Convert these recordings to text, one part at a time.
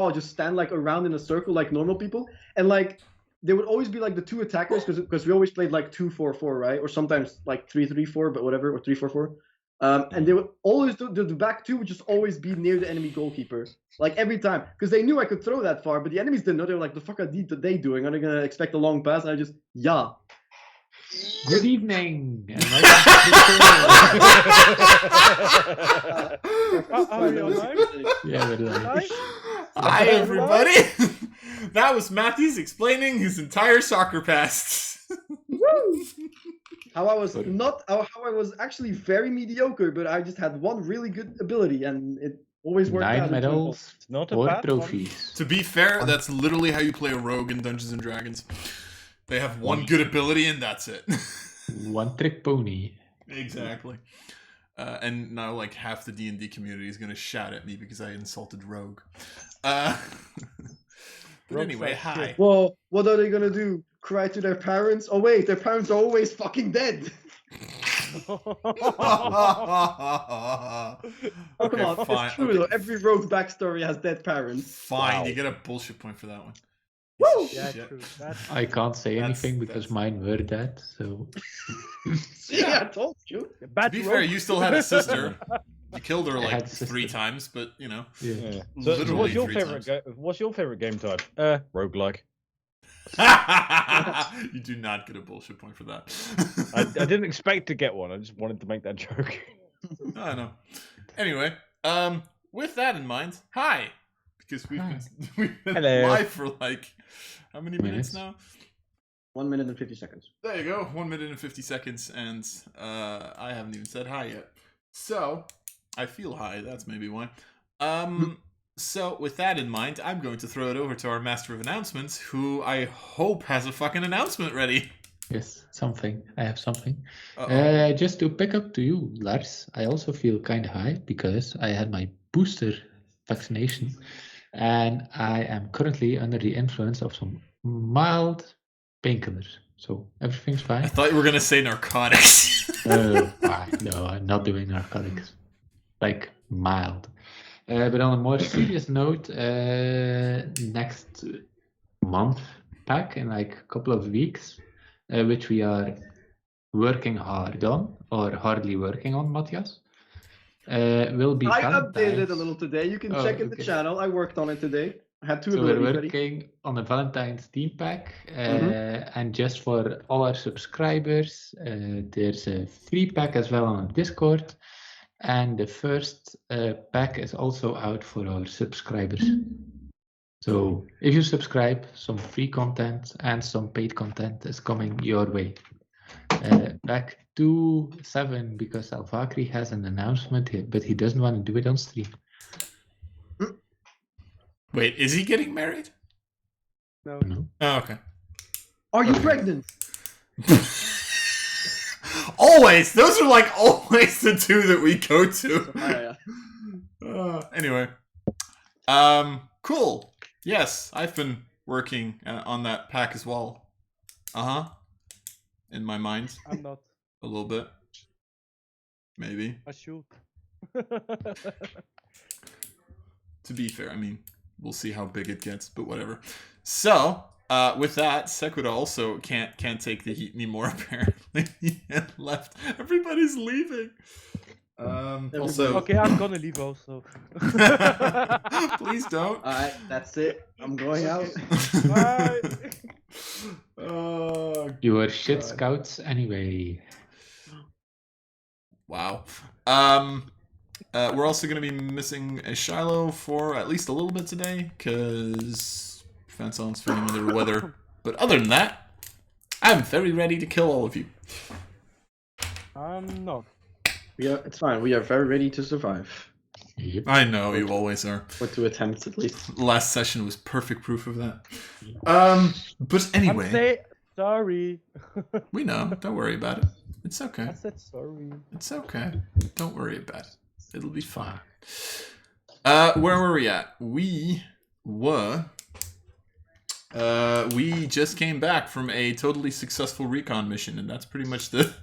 all just stand like around in a circle like normal people, and like there would always be like the two attackers because we always played like 2-4-4, right, or sometimes like 3-3-4, but whatever, or 3-4-4. And they would always the back two would just always be near the enemy goalkeeper, like every time, because they knew I could throw that far, but the enemies didn't know. They were like, "The fuck are they doing? Are they gonna expect a long pass?" And I just Good evening. And Are we online? yeah, we're live. Live? Hi, everybody. That was Matthews explaining his entire soccer past. how I was actually very mediocre, but I just had one really good ability, and it always worked 9 out. medals, It's not a 4 bad trophies. To be fair, that's literally how you play a rogue in Dungeons and Dragons. They have one good ability, and that's it. 1 trick pony. Exactly. And now, like, half the D&D community is going to shout at me because I insulted rogue. But anyway, hi. Well, what are they gonna do? Cry to their parents? Oh wait, their parents are always fucking dead. Okay, Come on, fine. it's true Okay. though. Every rogue backstory has dead parents. Fine, Wow. you get a bullshit point for that one. Woo! Yeah, Shit. true. That's... I can't say That's- anything because that's- mine were dead, so... Yeah, I told you. To Bad be fair, rogue. you still had a sister. You killed her I like had a sister. 3 times, but you know. Yeah. Yeah. So, Literally what's your 3 favorite? What's your favorite game type? Roguelike. You do not get a bullshit point for that. I didn't expect to get one. I just wanted to make that joke. I know. Anyway, with that in mind, hi, because we've been Hello. live for like how many minutes now? 1 minute and 50 seconds. There you go, 1 minute and 50 seconds, and I haven't even said hi yet. So I feel hi. That's maybe why. So with that in mind, I'm going to throw it over to our master of announcements, who I hope has a fucking announcement ready. Yes, something. I have something. Uh-oh. Just to pick up to you, Lars, I also feel kind of high because I had my booster vaccination and I am currently under the influence of some mild painkillers. So everything's I fine. thought you were gonna say narcotics. No, I'm not doing narcotics. Like mild. But on a more serious note, next month pack in like a couple of weeks, which we are working hard on, or hardly working on, Matthias, will be I updated Valentine's. a little today. You can Oh, check in the okay. channel. I worked on it today. I had 2 So we're abilities ready. working on a Valentine's theme pack, and just for all our subscribers, there's a free pack as well on Discord, and the first pack is also out for our subscribers. So if you subscribe, some free content and some paid content is coming your way. Back to 7 because Alvakri has an announcement here, but he doesn't want to do it on stream. Wait, is he getting married? No. Oh, okay. Are you Okay. pregnant? Always! Those are like always the 2 that we go to. Yeah. Anyway. Cool. Yes, I've been working on that pack as well. In my mind, I'm not. a little bit. Maybe. I shoot. To be fair, I mean, we'll see how big it gets, but whatever. So, with that, Sequita also can't take the heat anymore, apparently. He had left. Everybody's leaving. Also, Okay, I'm gonna leave also. please don't. Alright, that's it. I'm going out. Bye. Oh, You were shit God. scouts anyway. Wow. We're also going to be missing a Shiloh for at least a little bit today, because Fanson's feeling under the weather. But other than that, I'm very ready to kill all of you. I'm not. It's fine. We are very ready to survive. Yep. I know, you always are. Or to attempt at least. Last session was perfect proof of that. But anyway, Sorry. we know. Don't worry about it. It's okay. I said sorry. It's okay. Don't worry about it. It'll be fine. Where were we at? We just came back from a totally successful recon mission, and that's pretty much the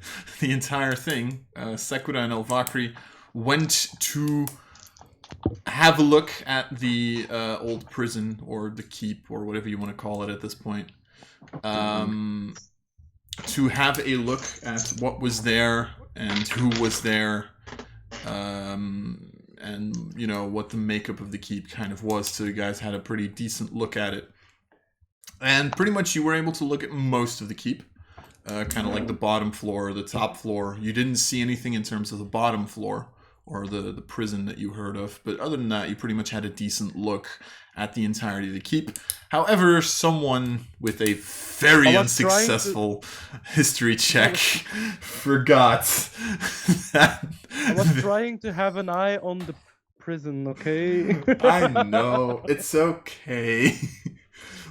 entire thing. Sequita and Elvakri went to have a look at the old prison or the keep or whatever you want to call it at this point. To have a look at what was there and who was there, and what the makeup of the keep kind of was. So you guys had a pretty decent look at it, and pretty much you were able to look at most of the keep. Kind of like the bottom floor or the top floor. You didn't see anything in terms of the bottom floor or the prison that you heard of. But other than that, you pretty much had a decent look at the entirety of the keep. However, someone with a very unsuccessful history check forgot that... I was trying to have an eye on the prison, okay? I know. It's okay.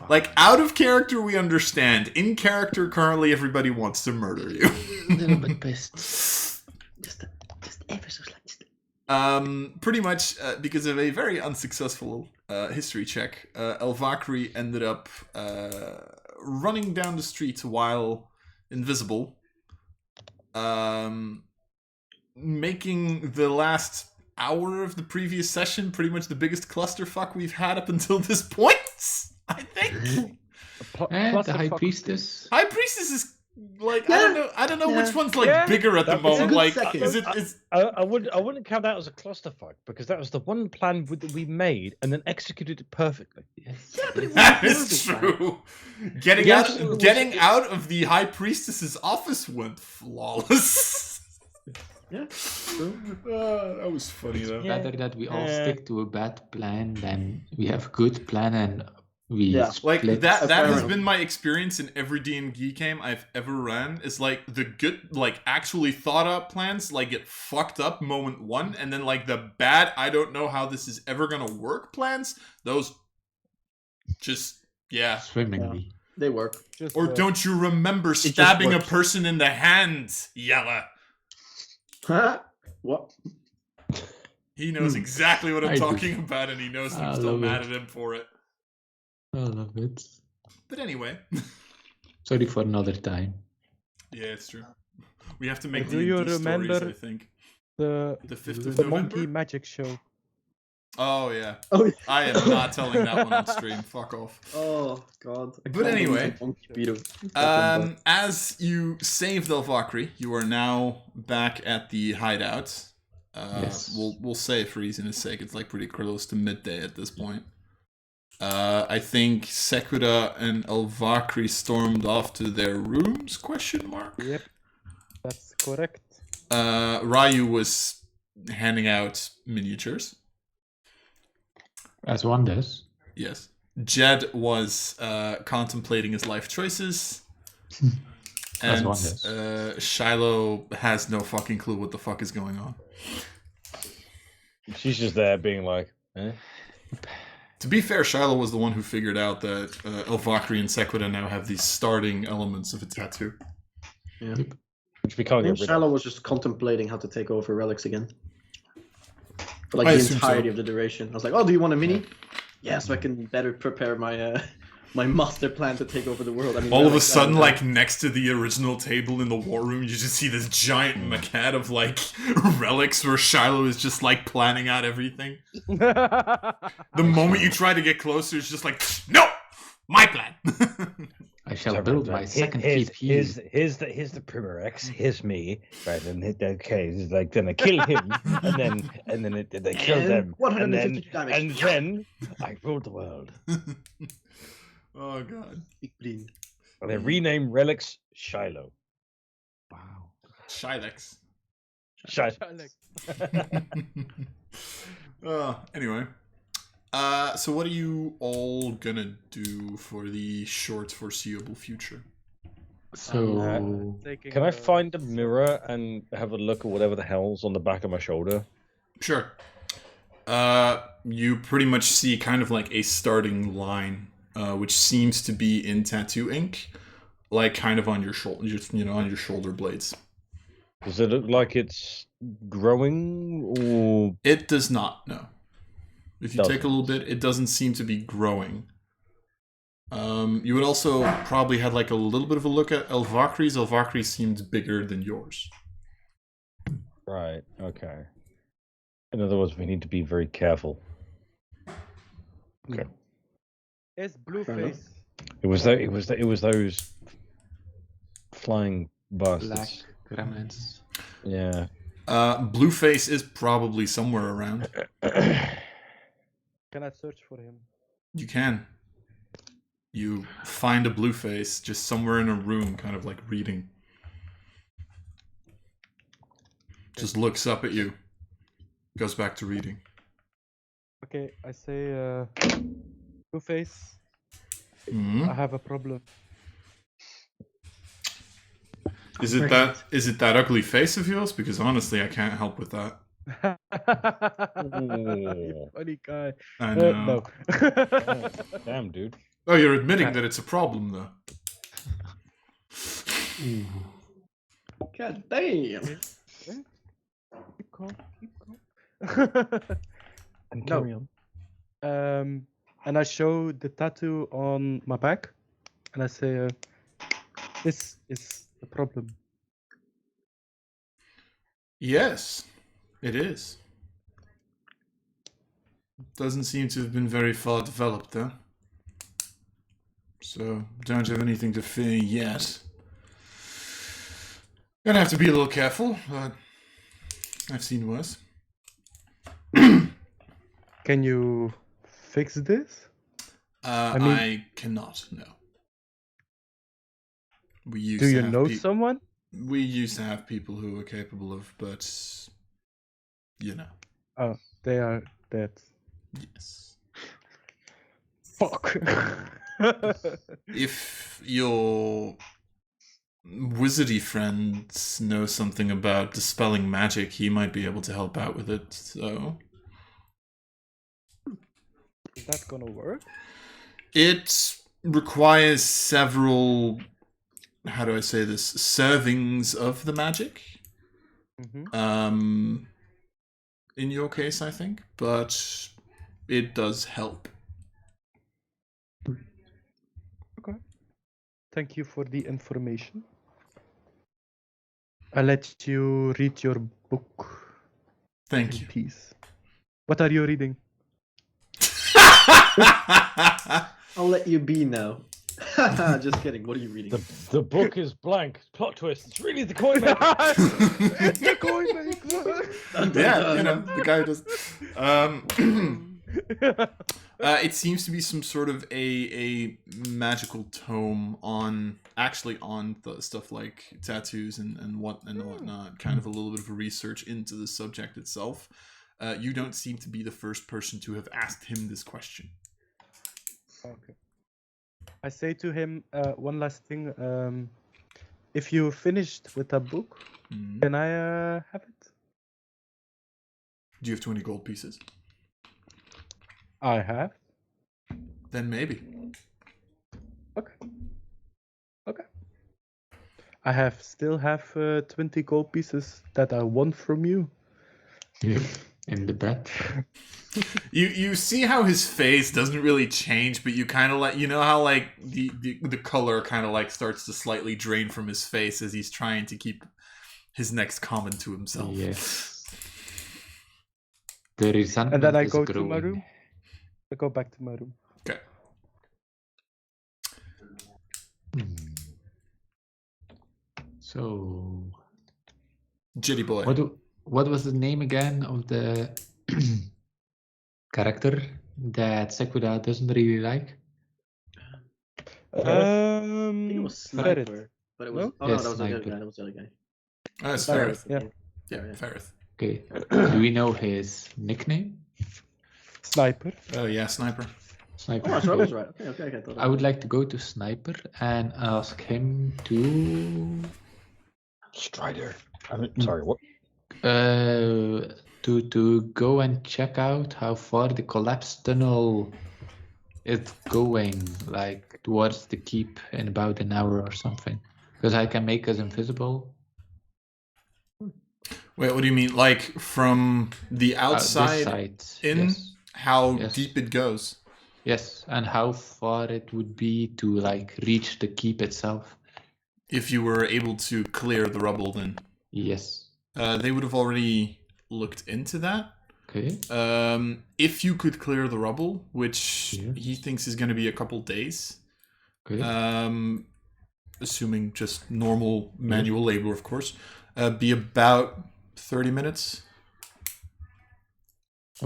Like, out of character, we understand. In character, currently, everybody wants to murder you. A little bit pissed. Just ever so slightly. Pretty much because of a very unsuccessful history check, Elvakri ended up running down the street while invisible, making the last hour of the previous session pretty much the biggest clusterfuck we've had up until this point. I think. The High Priestess. High Priestess is like I don't know which one's like bigger at the moment. Like I wouldn't count that as a clusterfuck because that was the one plan that we made and then executed it perfectly. Yes. Yeah, but it that was is true. Getting out of the High Priestess's office went flawless. Yeah, true. That was funny though. Better that we all stick to a bad plan than we have good plan and we like split. that has been my experience in every D&D game I've ever ran. Is like the good, like actually thought out plans like get fucked up moment one, and then like the bad, I don't know how this is ever gonna work plans, those just swimmingly. They work. Or don't you remember stabbing a person in the hand, Yella? Huh? What? He knows exactly what I'm talking about, and he knows that I'm still mad at him for it. I love it. But anyway. Sorry for another time. Yeah, it's true. We have to make Do you remember stories, I think. The 5th of the November? monkey magic show? Oh, yeah. Oh, yeah. I am not telling that one on stream. Fuck off. Oh, God. But anyway, as you saved Elvakri, you are now back at the hideout. Yes. We'll say for easiness sake, it's like pretty close to midday at this point. I think Sekura and Elvakri stormed off to their rooms, question mark? Yep, that's correct. Ryu was handing out miniatures. As one does. Yes. Jed was contemplating his life choices. As And one does. Shiloh has no fucking clue what the fuck is going on. She's just there being like, eh? To be fair, Shiloh was the one who figured out that Elvakri and Sequita now have these starting elements of a tattoo. Yeah. Which we can't get rid of. Shiloh was just contemplating how to take over relics again. For like I the assume entirety so. of the duration. I was like, oh, do you want a mini? Yeah, so I can better prepare my my master plan to take over the world. I mean, All of a relics, sudden, I don't like next to the original table in the war room, you just see this giant maquette of like relics where Shiloh is just like planning out everything. The moment you try to get closer, it's just like, no, my plan. I shall build my second here's, keep here. here's the Primarex. Here's me. Right, and okay, it's like then I kill him, and then they kill them, and 150 damage. then I rule the world. Oh god. Big brain. And they rename relics Shiloh. Wow. Shilex. Shiloh. Anyway. So what are you all gonna do for the short foreseeable future? So Can I find a mirror and have a look at whatever the hell's on the back of my shoulder? Sure. You pretty much see kind of like a starting line, which seems to be in tattoo ink, like kind of on your shoulder, just on your shoulder blades. Does it look like it's growing, or It does not. No. If you take a Doesn't. little bit, it doesn't seem to be growing. You would also probably had like a little bit of a look at Elvakri's. Elvakri seemed bigger than yours. right? Okay. In other words, we need to be very careful. Okay. It's Fair enough. Blueface. It was those flying Black bastards. gremlins. Yeah. Blueface is probably somewhere around. Can I search for him? You can. You find a Blueface just somewhere in a room, kind of like reading. Just looks up at you. Goes back to reading. Okay, I say, Blueface, Mhm. I have a problem. Is it that ugly face of yours? Because honestly, I can't help with that. You funny guy. I know. No. Damn, dude. Oh, you're admitting that it's a problem, though. God damn. Keep calm. And No. carry on. And I show the tattoo on my back, and I say, this is the problem. Yes, it is. Doesn't seem to have been very far developed, though. So, don't have anything to fear yet. Gonna have to be a little careful, but I've seen worse. Can you fix this? I mean- cannot, no. We used Do to you have know peop- someone? We used to have people who were capable of, but you know, Oh, they are dead. yes. Fuck. If your wizardy friends know something about dispelling magic, he might be able to help out with it. So Is that gonna work? it requires several, how do I say this, servings of the magic. Mm-hmm. In your case, I think, but it does help. Okay. Thank you for the information. I'll let you read your book Thank in you. peace. What are you reading? I'll let you be now. Just kidding. What are you reading? The book is blank. Plot twist. It's really the coin maker. It's the coin maker. Yeah, you know, the guy does. It seems to be some sort of a magical tome on the stuff like tattoos and whatnot. Kind of a little bit of a research into the subject itself. You don't seem to be the first person to have asked him this question. Okay. I say to him one last thing. If you're finished with that book, Mhm. can I have it? Do you have 20 gold pieces? I have. Then maybe. Okay. I still have 20 gold pieces that I won from you. In the bed. You see how his face doesn't really change, but you kind of like, you know how like the color kind of like starts to slightly drain from his face as he's trying to keep his next comment to himself. Yes. The resentment And then I is go growing. to my room. I go back to my room. Okay. So, Jitty boy. what was the name again of the character that Sekura doesn't really like? I think it was Ferret. Sniper. But it was. No? Oh Yes, no, that was the other Sniper. guy. That was the other guy. That's Sniper, Ferrith. yeah. Yeah, Ferrith. Okay. Do we know his nickname? Sniper. Oh yeah, Sniper. Sniper. Oh, so I Okay. was right. Okay. I would like to go to Sniper and ask him to Strider. Sorry, what? to go and check out how far the collapsed tunnel is going, like towards the keep in about an hour or something. Because I can make us invisible. Wait, what do you mean? Like from the This outside side. in? Yes. How Yes. deep it goes? Yes, and how far it would be to like reach the keep itself. If you were able to clear the rubble, then Yes. they would have already looked into that. Okay. If you could clear the rubble, which Yes. he thinks is going to be a couple days, Okay. assuming just normal manual labor, of course, be about 30 minutes.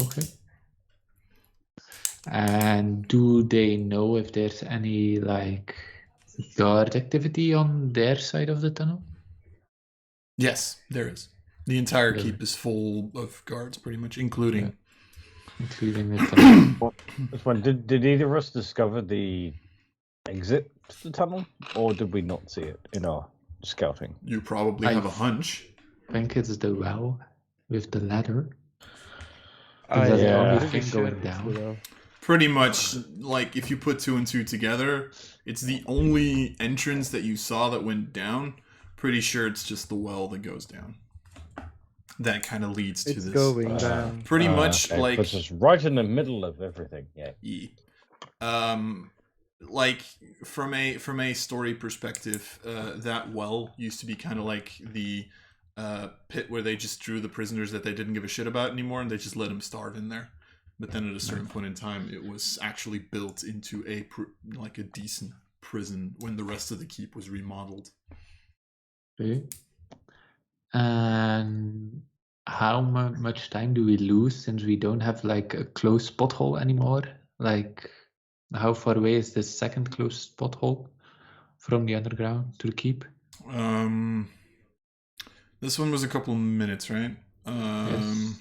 Okay. And do they know if there's any like guard activity on their side of the tunnel? Yes, there is. The entire Really? keep is full of guards, pretty much, including. Including the tunnel. This one, did either of us discover the exit to the tunnel, or did we not see it in our scouting? You probably I have a hunch. I think it's the well with the ladder. I That's the only pretty thing sure going it's down. the well. Pretty much, like, if you put 2 and 2 together, it's the only entrance that you saw that went down. Pretty sure it's just the well that goes down. That kind of leads to It's this. going down. Pretty much, Okay, like... puts us right in the middle of everything. Yeah. Like from a story perspective, that well used to be kind of like the pit where they just drew the prisoners that they didn't give a shit about anymore, and they just let them starve in there. But then at a certain point in time, it was actually built into a decent prison when the rest of the keep was remodeled. Okay. And how much time do we lose since we don't have like a close spot hole anymore? Like, how far away is the second close spot hole from the underground to the keep? This one was a couple minutes, right? Yes.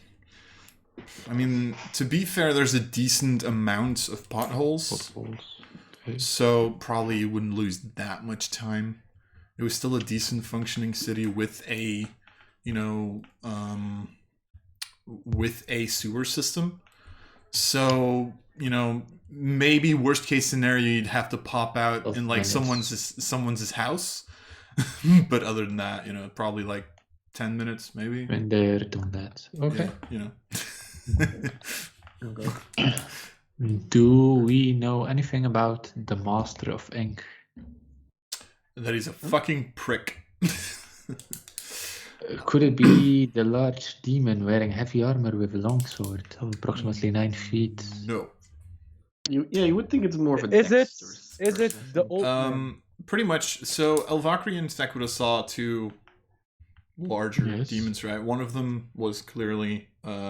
I mean, to be fair, there's a decent amount of potholes, Potholes. Okay. so probably you wouldn't lose that much time. It was still a decent functioning city with a, with a sewer system. So, maybe worst case scenario, you'd have to pop out Of in like minutes. someone's house. But other than that, probably like 10 minutes, maybe. When they're doing that. Okay. Yeah, Do we know anything about the Master of Ink? That he's a fucking prick. Could it be the large demon wearing heavy armor with a longsword of approximately 9 feet? No. You would think it's more of a Is it dexterous the old man? Pretty much. So Elvakri and Sequita saw 2 larger Yes. demons, right? One of them was clearly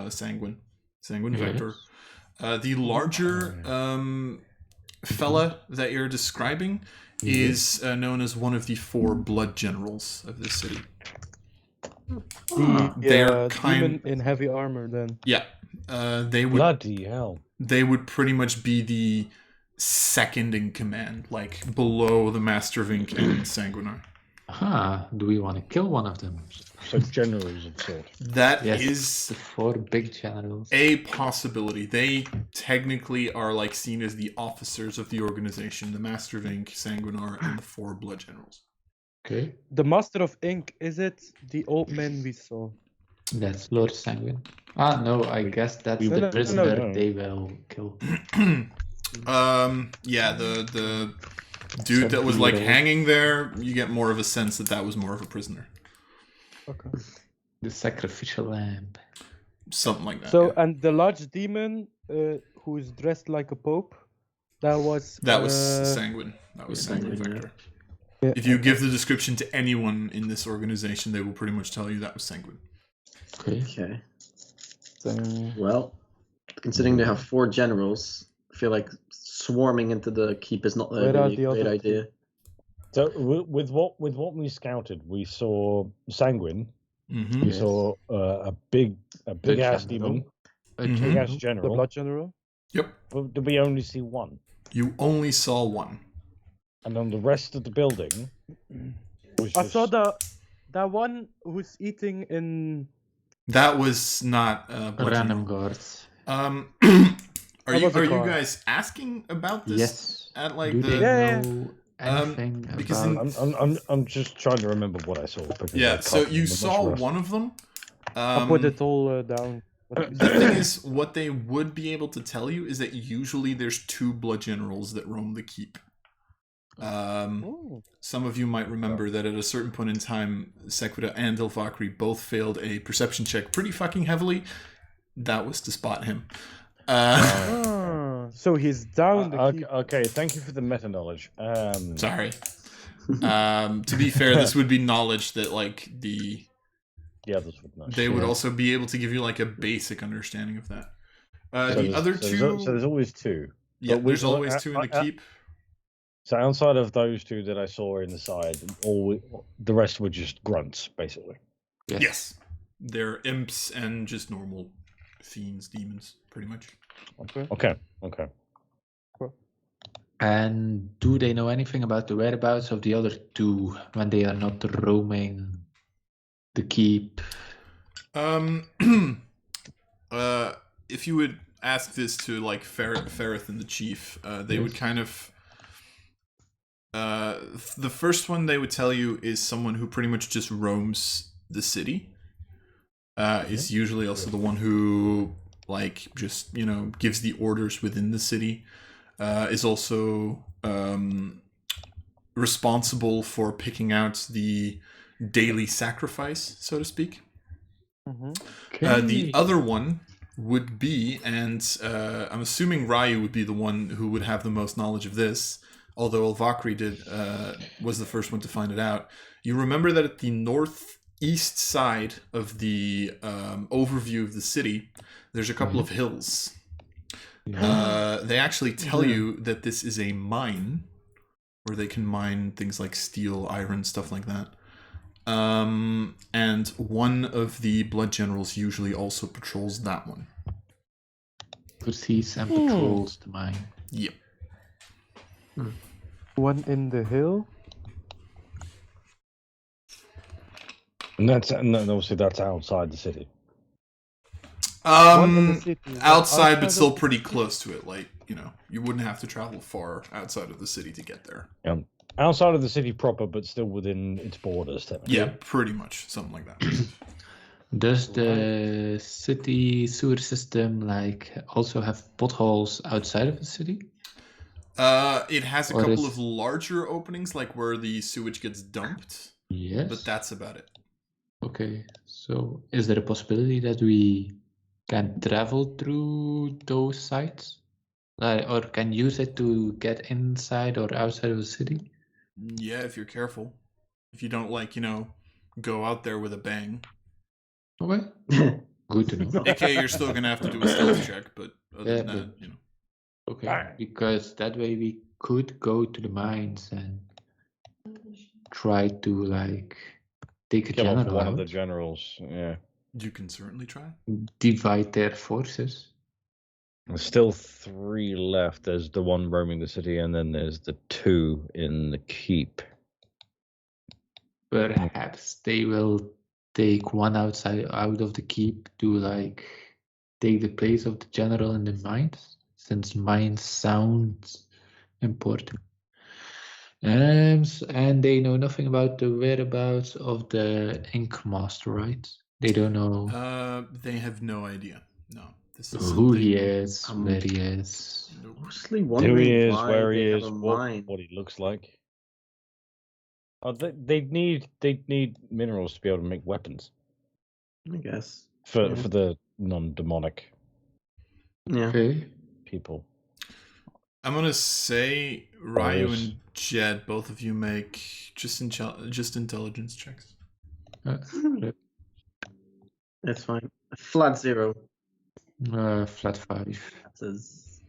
Sanguine Vector. The larger fella that you're describing is known as one of the 4 blood generals of this city. They're Demon in heavy armor then. Yeah, they would. Bloody hell! They would pretty much be the second in command, like below the Master of Ink and Sanguinar. Do we want to kill one of them? So generals of sort. That Yes, is the 4 big generals. a possibility. They technically are like seen as the officers of the organization: the Master of Ink, Sanguinar, and the 4 blood generals. Okay, The Master of Ink, is it the old man we saw? that's Lord Sanguine. No, I guess that's No, the no, prisoner no. they will kill. Yeah, the dude that was like hanging there, you get more of a sense that was more of a prisoner. Okay. The sacrificial lamb. Something like that. So, yeah. and the large demon who is dressed like a pope, that was... Sanguine. That was Sanguine Sanguine, Vector. Yeah. If you give the description to anyone in this organization, they will pretty much tell you that was Sanguine. Okay. Okay. So, Well, considering they have 4 generals, I feel like swarming into the keep is not a Where are really the great other idea. So with what we scouted, we saw Sanguine. Mm-hmm. We Yes. saw a big ass demon, A Mhm. big ass general. the general. blood general? Yep. But did we only see one? You only saw one. And on the rest of the building was I just... saw that one who's eating in... That was not Blood Random General. guards. Are That you was a car. guys asking about this? Yes. At like Do the they Yeah. know anything because about... I'm just trying to remember what I saw. Because I yeah. can't So you remember much saw of the rest. one of them. I put it all down. The thing is, what they would be able to tell you is that usually there's 2 blood generals that roam the keep. Oh. Some of you might remember that at a certain point in time, Sequita and Elvakri both failed a perception check pretty fucking heavily. That was to spot him. So he's down the keep. Okay, thank you for the meta knowledge. Sorry. To be fair, this would be knowledge that like the others would know. They would also be able to give you like a basic understanding of that. The other two. So there's always two. Yeah, there's always two in the keep. So outside of those two that I saw in the side, the rest were just grunts, basically. Yes. They're imps and just normal fiends, demons, pretty much. Okay. And do they know anything about the whereabouts of the other two when they are not roaming the keep? If you would ask this to like Ferrith and the chief, they would kind of. The first one they would tell you is someone who pretty much just roams the city. Is usually also the one who like just gives the orders within the city. Is also responsible for picking out the daily sacrifice, so to speak. Okay. The other one would be, and I'm assuming Ryu would be the one who would have the most knowledge of this, although Elvakri was the first one to find it out. You remember that at the northeast side of the overview of the city, there's a couple of hills. They actually tell you that this is a mine, where they can mine things like steel, iron, stuff like that. And one of the blood generals usually also patrols that one. Proceeds and patrols the mine. Yep. One in the hill. And obviously that's outside the city. One in the city. Outside, but still pretty close to it. Like, you wouldn't have to travel far outside of the city to get there. Outside of the city proper, but still within its borders, technically. Yeah, pretty much. Something like that. Does the city sewer system also have potholes outside of the city? It has a couple of larger openings, like where the sewage gets dumped. Yes. But that's about it. Okay, so is there a possibility that we can travel through those sites? Or can use it to get inside or outside of the city? Yeah, if you're careful. If you don't, go out there with a bang. Okay. Good to know. Okay, you're still going to have to do a stealth check, but other than that, Okay, because that way we could go to the mines and try to, take a Kill off general one out. of the generals, yeah. You can certainly try. Divide their forces. There's still 3 left. There's the one roaming the city, and then there's the 2 in the keep. Perhaps they will take one out of the keep to take the place of the general in the mines, since mines sounds important. And they know nothing about the whereabouts of the Ink Master, right? They don't know They have no idea. No. This is who he is, where he is. Mostly Who wondering he is, why where they he have is, a what mine. he looks like. Oh, they need minerals to be able to make weapons I guess. for the non-demonic Okay. people. I'm going to say Ryu and Jed, both of you make just intelligence checks. That's fine. Flat 0. Flat 5. That says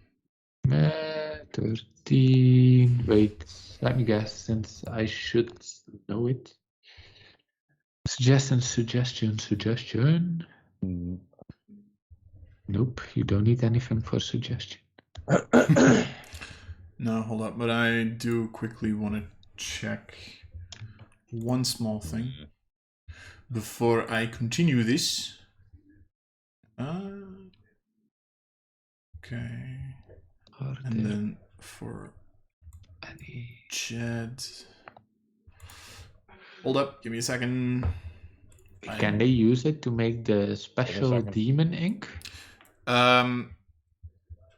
13. Wait, let me guess, since I should know it. Suggestion. Nope, you don't need anything for suggestion. No, hold up. But I do quickly want to check one small thing before I continue this. Okay. And then for Jed. Hold up, give me a second. Can they use it to make the special demon ink?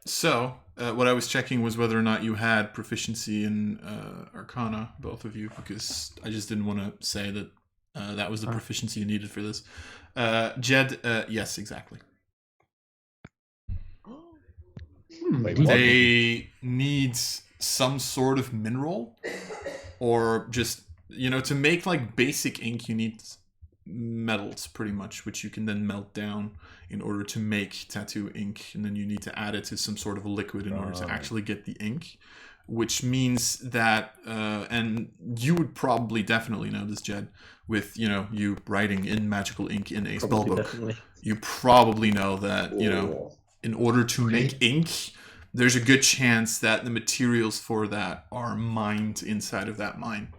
So, what I was checking was whether or not you had proficiency in Arcana, both of you, because I just didn't want to say that that was the proficiency you needed for this. Jed, yes, exactly. Wait, what? They need some sort of mineral, or just, to make like basic ink, you need metals pretty much, which you can then melt down in order to make tattoo ink, and then you need to add it to some sort of a liquid in order to actually get the ink, which means that, and you would probably definitely know this, Jed, with, you writing in magical ink in a spellbook. Definitely. You probably know that, in order to make ink, there's a good chance that the materials for that are mined inside of that mine.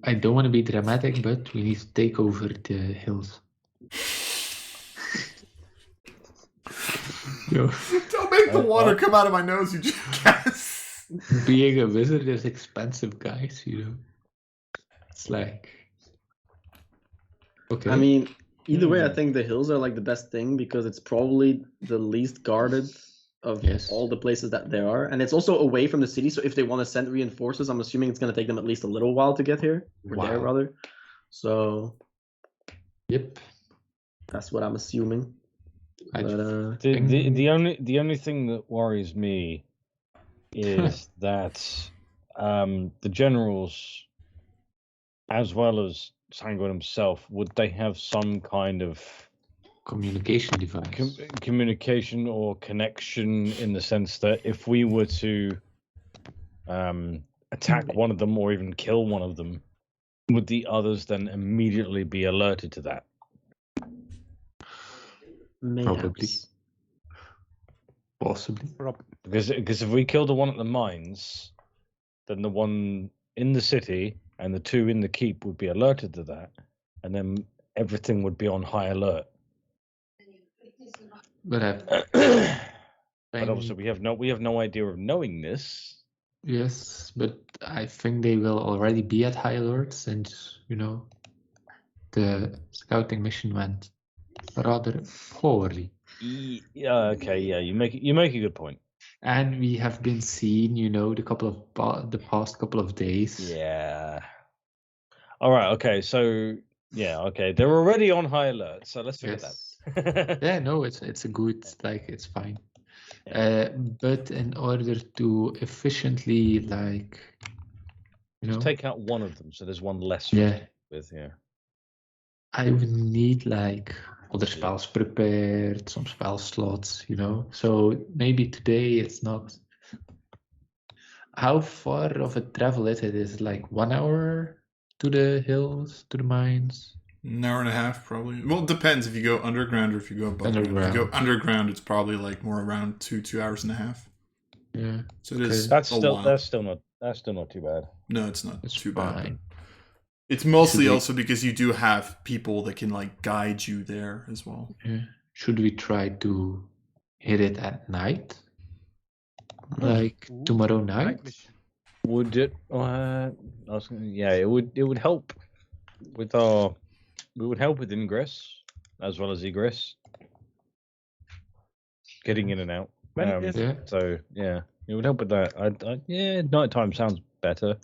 I don't want to be dramatic, but we need to take over the hills. Yo, Don't make the water come out of my nose, you jackass. being a wizard is expensive, guys, It's like... Okay. I mean, either way, I think the hills are like the best thing because it's probably the least guarded of all the places that there are, and it's also away from the city. So if they want to send reinforcements, I'm assuming it's going to take them at least a little while to get here, or there rather. So, yep, that's what I'm assuming. The only thing that worries me is that the generals, as well as Sanguine himself, would they have some kind of communication device, communication or connection, in the sense that if we were to attack one of them or even kill one of them, would the others then immediately be alerted to that? Probably. Possibly. Because if we kill the one at the mines, then the one in the city and the two in the keep would be alerted to that, and then everything would be on high alert. But but also we have no idea of knowing this. Yes, but I think they will already be at high alert since the scouting mission went rather poorly. Yeah. Okay. Yeah. You make a good point. And we have been seen, the past couple of days. Yeah. All right. Okay. So yeah. Okay. They're already on high alert. So let's forget that. Yeah. No, it's a good, it's fine. But in order to efficiently, just take out one of them, so there's one less. I would need other spells prepared, some spell slots, So maybe today it's not. How far of a travel is it? Is it 1 hour to the hills, to the mines? An hour and a half, probably. Well, it depends if you go underground or if you go above ground. If you go underground, it's probably more around 2 hours and a half. Yeah. So it is. That's still not too bad. No, it's not too bad. Fine. It's mostly also because you do have people that can guide you there as well. Yeah. Should we try to hit it at night? Tomorrow night? Would it? It would help with our. It would help with ingress as well as egress, getting in and out. So yeah, it would help with that. Nighttime sounds better.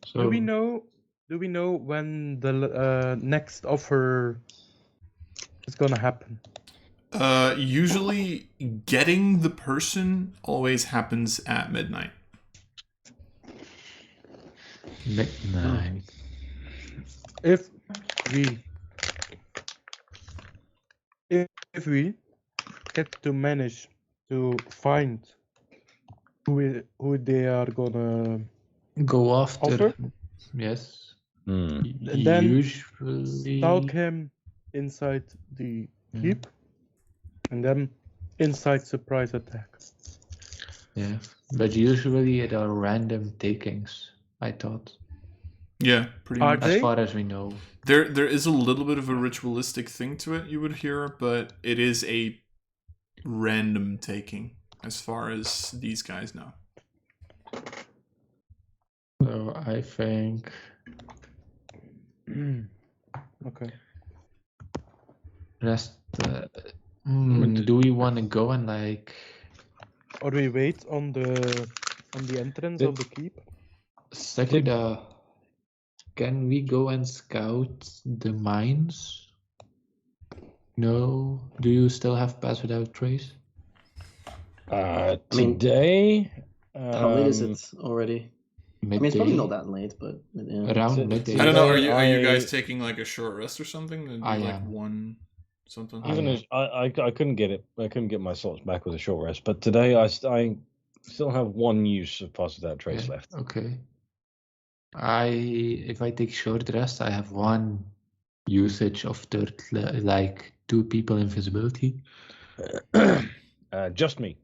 So, do we know when the next offer is gonna happen? Usually getting the person always happens at midnight. Midnight. If we get to manage to find who they are gonna go after, offer? Yes. And then usually stalk him inside the keep, and then inside surprise attack. Yeah, but usually it are random takings, I thought. Yeah, pretty much. As far as we know. There is a little bit of a ritualistic thing to it, you would hear, but it is a random taking as far as these guys know. So I think... Okay. Rest... do we want to go and Or we wait on the entrance of the keep? Second, can we go and scout the mines? No. Do you still have Pass Without Trace? mean, Today. How late is it already? I mean, it's probably not that late, but yeah. Around midday. I don't know. Are Today you guys I- taking like a short rest or something? And do I like am. one something. Even yeah. as I couldn't get it. I couldn't get my slots back with a short rest. But today I still have one use of pass without trace Yeah, left. okay. If I take short rest, I have one usage of like 2 people invisibility. Just me.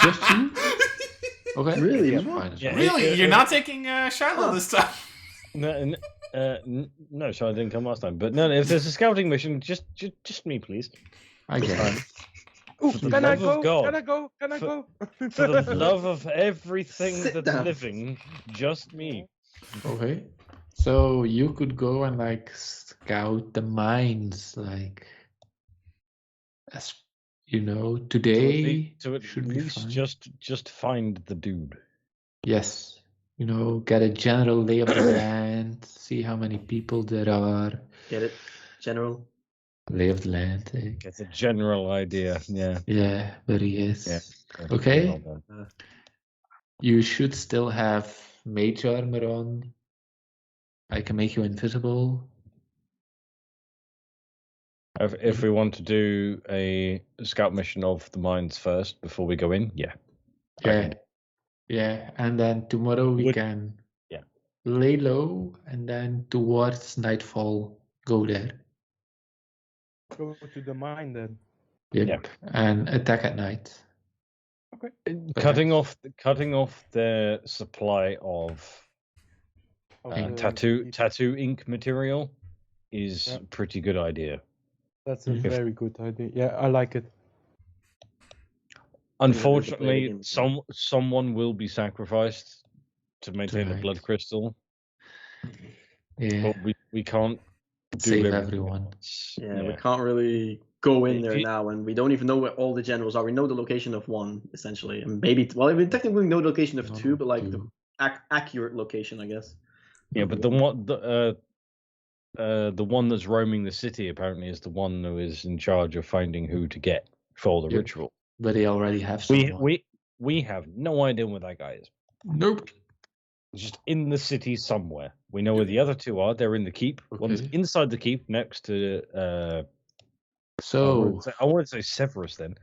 Just you? Okay. Really? That's What? fine as Yeah, well. Really? it- You're not taking Shiloh this time? No, so I didn't come last time. But no, if there's a scouting mission, just me, please. I get it. Ooh, For the can I love of go? God. Can I go? Can I For- go? For the love of everything Sit that's down. living, just me. Okay. So you could go and like scout the mines, like as you know, today To at should be least fine. just find the dude. Yes. You know, get a general lay of the land, see how many people there are. Get it, General? Lay of the land. Eh? Get a general idea. Yeah. Yeah, where he is. Yeah. Okay. Well done. You should still have mage armor on. I can make you invisible. If we want to do a scout mission of the mines first before we go in, yeah. I Yeah. can- Yeah. And then tomorrow we Would- can yeah. lay low and then towards nightfall go there. Go to the mine then. Yep. Yeah. And attack at night. Cutting off their supply of Of the tattoo ink material is Yeah. a pretty good idea. That's a If- very good idea. Yeah, I like it. Unfortunately, game. someone will be sacrificed to maintain the Tonight. blood crystal, Yeah. but we can't do Save everything everyone. else. Yeah, we can't really go in there If you- now, and we don't even know where all the generals are. We know the location of one, essentially, and maybe we technically know the location of No, two, but like the two. accurate location, I guess. Yeah, but the one that's roaming the city apparently is the one who is in charge of finding who to get for the Yep. ritual. But they already have someone. We have no idea where that guy is. Nope. He's just in the city somewhere. We know where the other two are. They're in the keep. One's Okay. inside the keep next to So I want to say Severus then.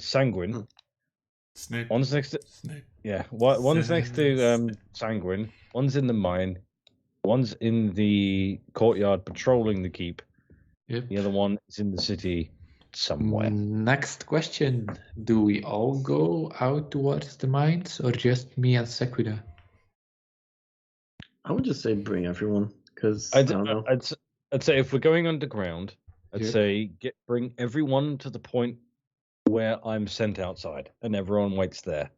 Sanguine. Hmm. Snape. One's next to Snape. one's next to Sanguine. One's in the mine. One's in the courtyard patrolling the keep. yep. The other one is in the city somewhere. Next question. Do we all go out towards the mines or just me and Sequida? I would just say bring everyone, because I don't know. I'd say if we're going underground, I'd Yep. say bring everyone to the point where I'm sent outside, and everyone waits there.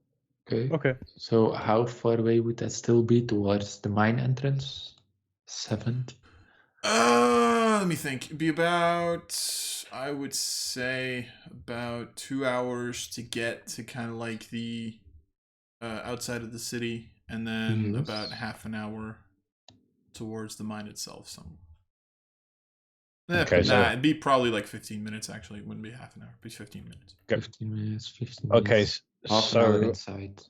Okay. Okay. So how far away would that still be towards the mine entrance? 7? Let me think. It'd be about, I would say, about 2 hours to get to kind of like the outside of the city, and then Yes. about half an hour towards the mine itself. Okay, so- it'd be probably like 15 minutes. Actually, it wouldn't be half an hour. It'd be 15 minutes. 15 minutes, 15 Okay, minutes. Half an hour so inside.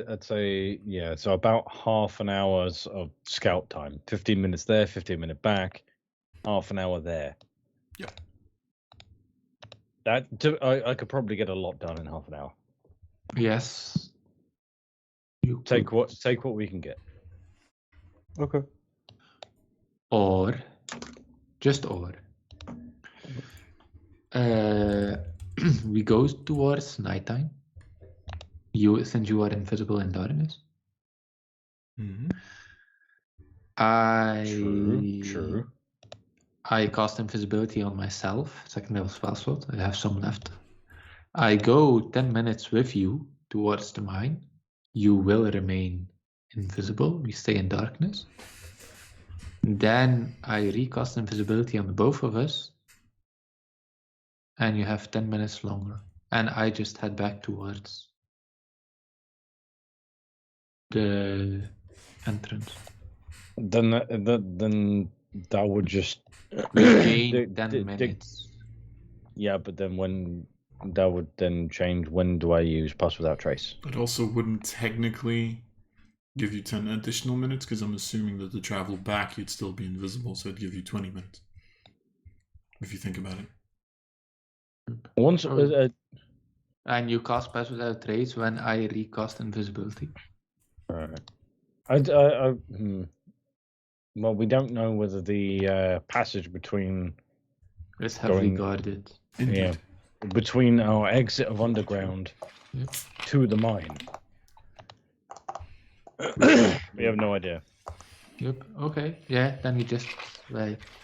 I'd say so about half an hour's of scout time. 15 minutes there, 15 minute back, half an hour there. Yep. I could probably get a lot done in half an hour. Yes. You Take could. what we can get. Okay. Or just or. We go towards nighttime. Since you are invisible in darkness. Mm-hmm. True. I cast invisibility on myself, second level spell slot. I have some left. I go 10 minutes with you towards the mine. You will remain invisible. We stay in darkness. Then I recast invisibility on both of us. And you have 10 minutes longer. And I just head back towards the entrance. Then that would just We gain dig- 10 dig- minutes. Yeah, but then when that would then change, when do I use Pass Without Trace? It also wouldn't technically give you 10 additional minutes, because I'm assuming that to travel back you'd still be invisible, so it'd give you 20 minutes. If you think about it. Once And you cast Pass Without Trace when I recast Invisibility. well, we don't know whether the passage between It's heavily Going- guarded. Indeed. between our exit of underground Yep. to the mine. We have no idea. Yep. Okay. Yeah. Then we just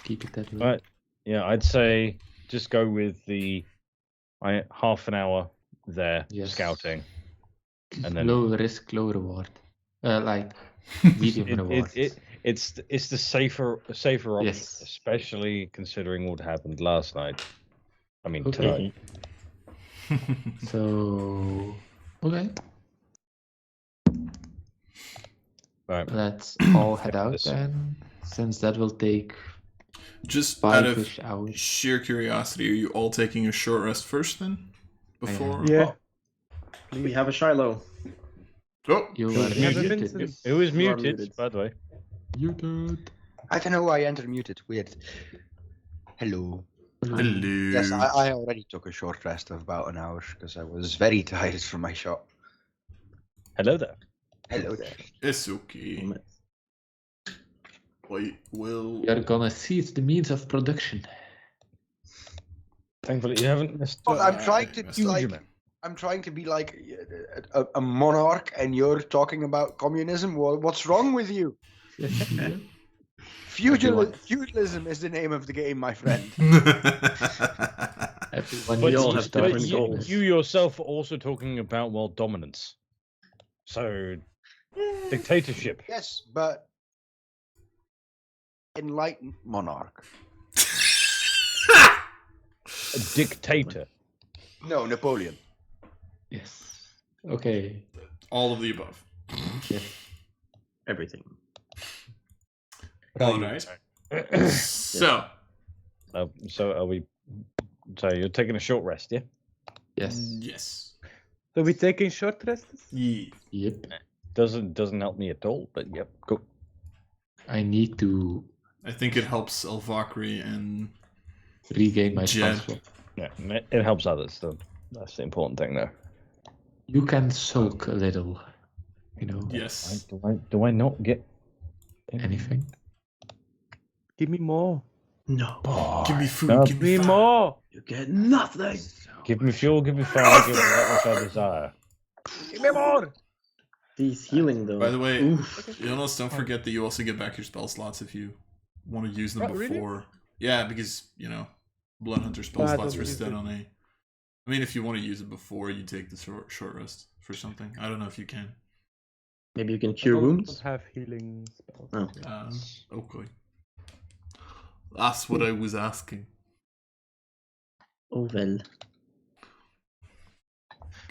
keep it that way. But yeah, I'd say just go with the half an hour there Yes. scouting, and then Low risk, low reward. Like medium reward. it's the safer option, Yes. especially considering what happened last night. I mean Okay. tonight. So okay. Right. Let's all head out This- then, since that will take Just out of 5-ish hours. sheer curiosity, are you all taking a short rest first then? Before? Yeah. We have a Shiloh. Oh, You are Never been muted. since- It was You are muted, muted. by the way. Muted. I don't know why I entered muted. Weird. Hello. hello. Yes, I already took a short rest of about an hour because I was very tired from my shot. Hello there. Hello there. It's okay. I will. You're gonna seize the means of production. Thankfully, you haven't missed. Well, I'm trying to huge like, amount. I'm trying to be like a monarch, and you're talking about communism. Well, what's wrong with you? Feudalism is the name of the game, my friend. Everyone We needs all to have start different with goals. this. You yourself are also talking about world dominance. So, dictatorship. Yes, but enlightened monarch. A dictator. No, Napoleon. Yes. Okay. All of the above. Yes. Everything. All right. So, So are we? So you're taking a short rest, yeah? Yes. yes. So we taking short rests? Yeah. Yep. Doesn't help me at all, but yep, cool. I need to I think it helps Elvakri and regain my Jen. spell slot. Yeah, it helps others. So that's the important thing, there. You can soak a little. You know. yes. Do I not get Anything. Give me more. No. Give me food. No. Give Give me me fire. more. You get nothing. Give me fuel, give me fire, give me that which I desire. Give me more. He's healing though. By the way, Oof. Jonas, don't forget that you also get back your spell slots if you want to use them Oh, really? before. Yeah, because Blood Hunter spell I slots don't are use set it. on a. I mean, if you want to use it before you take the short rest for something, I don't know if you can. Maybe you can I cure don't wounds. have healing spells. Oh. Okay. That's what I was asking. Oh well.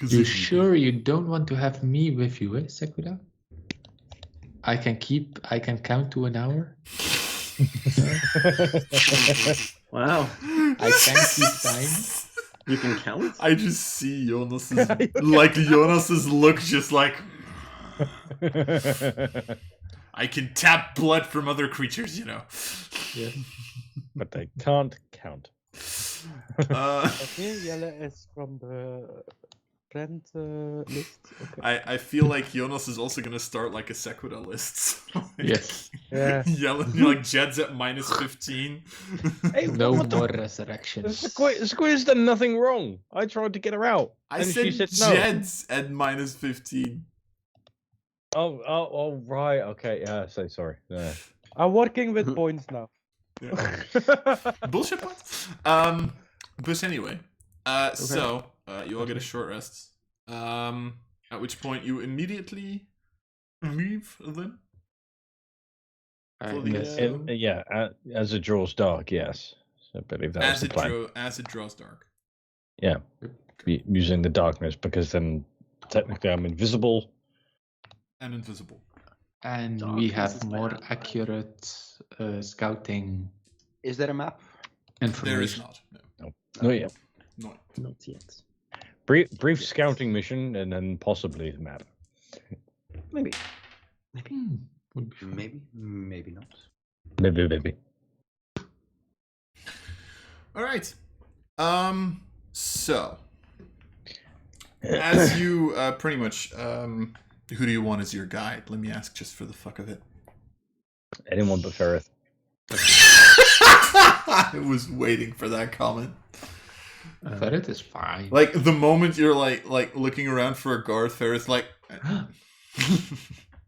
You sure you don't want to have me with you, Sakura? I can count to an hour. Wow. I can keep time. You can count? I just see Jonas's look, just like I can tap blood from other creatures, Yes. But they can't count. Okay, Yella is from the friend list. Okay. I feel like Jonas is also gonna start like a Sequita list. Yes. Yeah. Yelling like Jed's at -15. Hey, No what the more resurrections. Squid's done nothing wrong. I tried to get her out. I and said she said no. Jed's at -15. Oh, right. Okay. Yeah. So sorry. Yeah. I'm working with points now. Bullshit points. But anyway, so you all get a short rest. At which point you immediately leave then. I For the, guess uh, so. Yeah. As it draws dark, yes. I believe that was the plan. As it draws dark. Yeah. Using the darkness, because then technically I'm invisible. And invisible. And Darkness we is have my more ally. accurate scouting Is there a map? There is information. not. No. Oh yeah. Not. Not yet. Brief scouting mission, and then possibly the map. Maybe. Would be fun. Maybe not. Maybe. All right. So, as you pretty much, who do you want as your guide? Let me ask, just for the fuck of it. Anyone but Ferrith. I was waiting for that comment. Ferret is fine. Like the moment you're like looking around for a guard, Ferris like.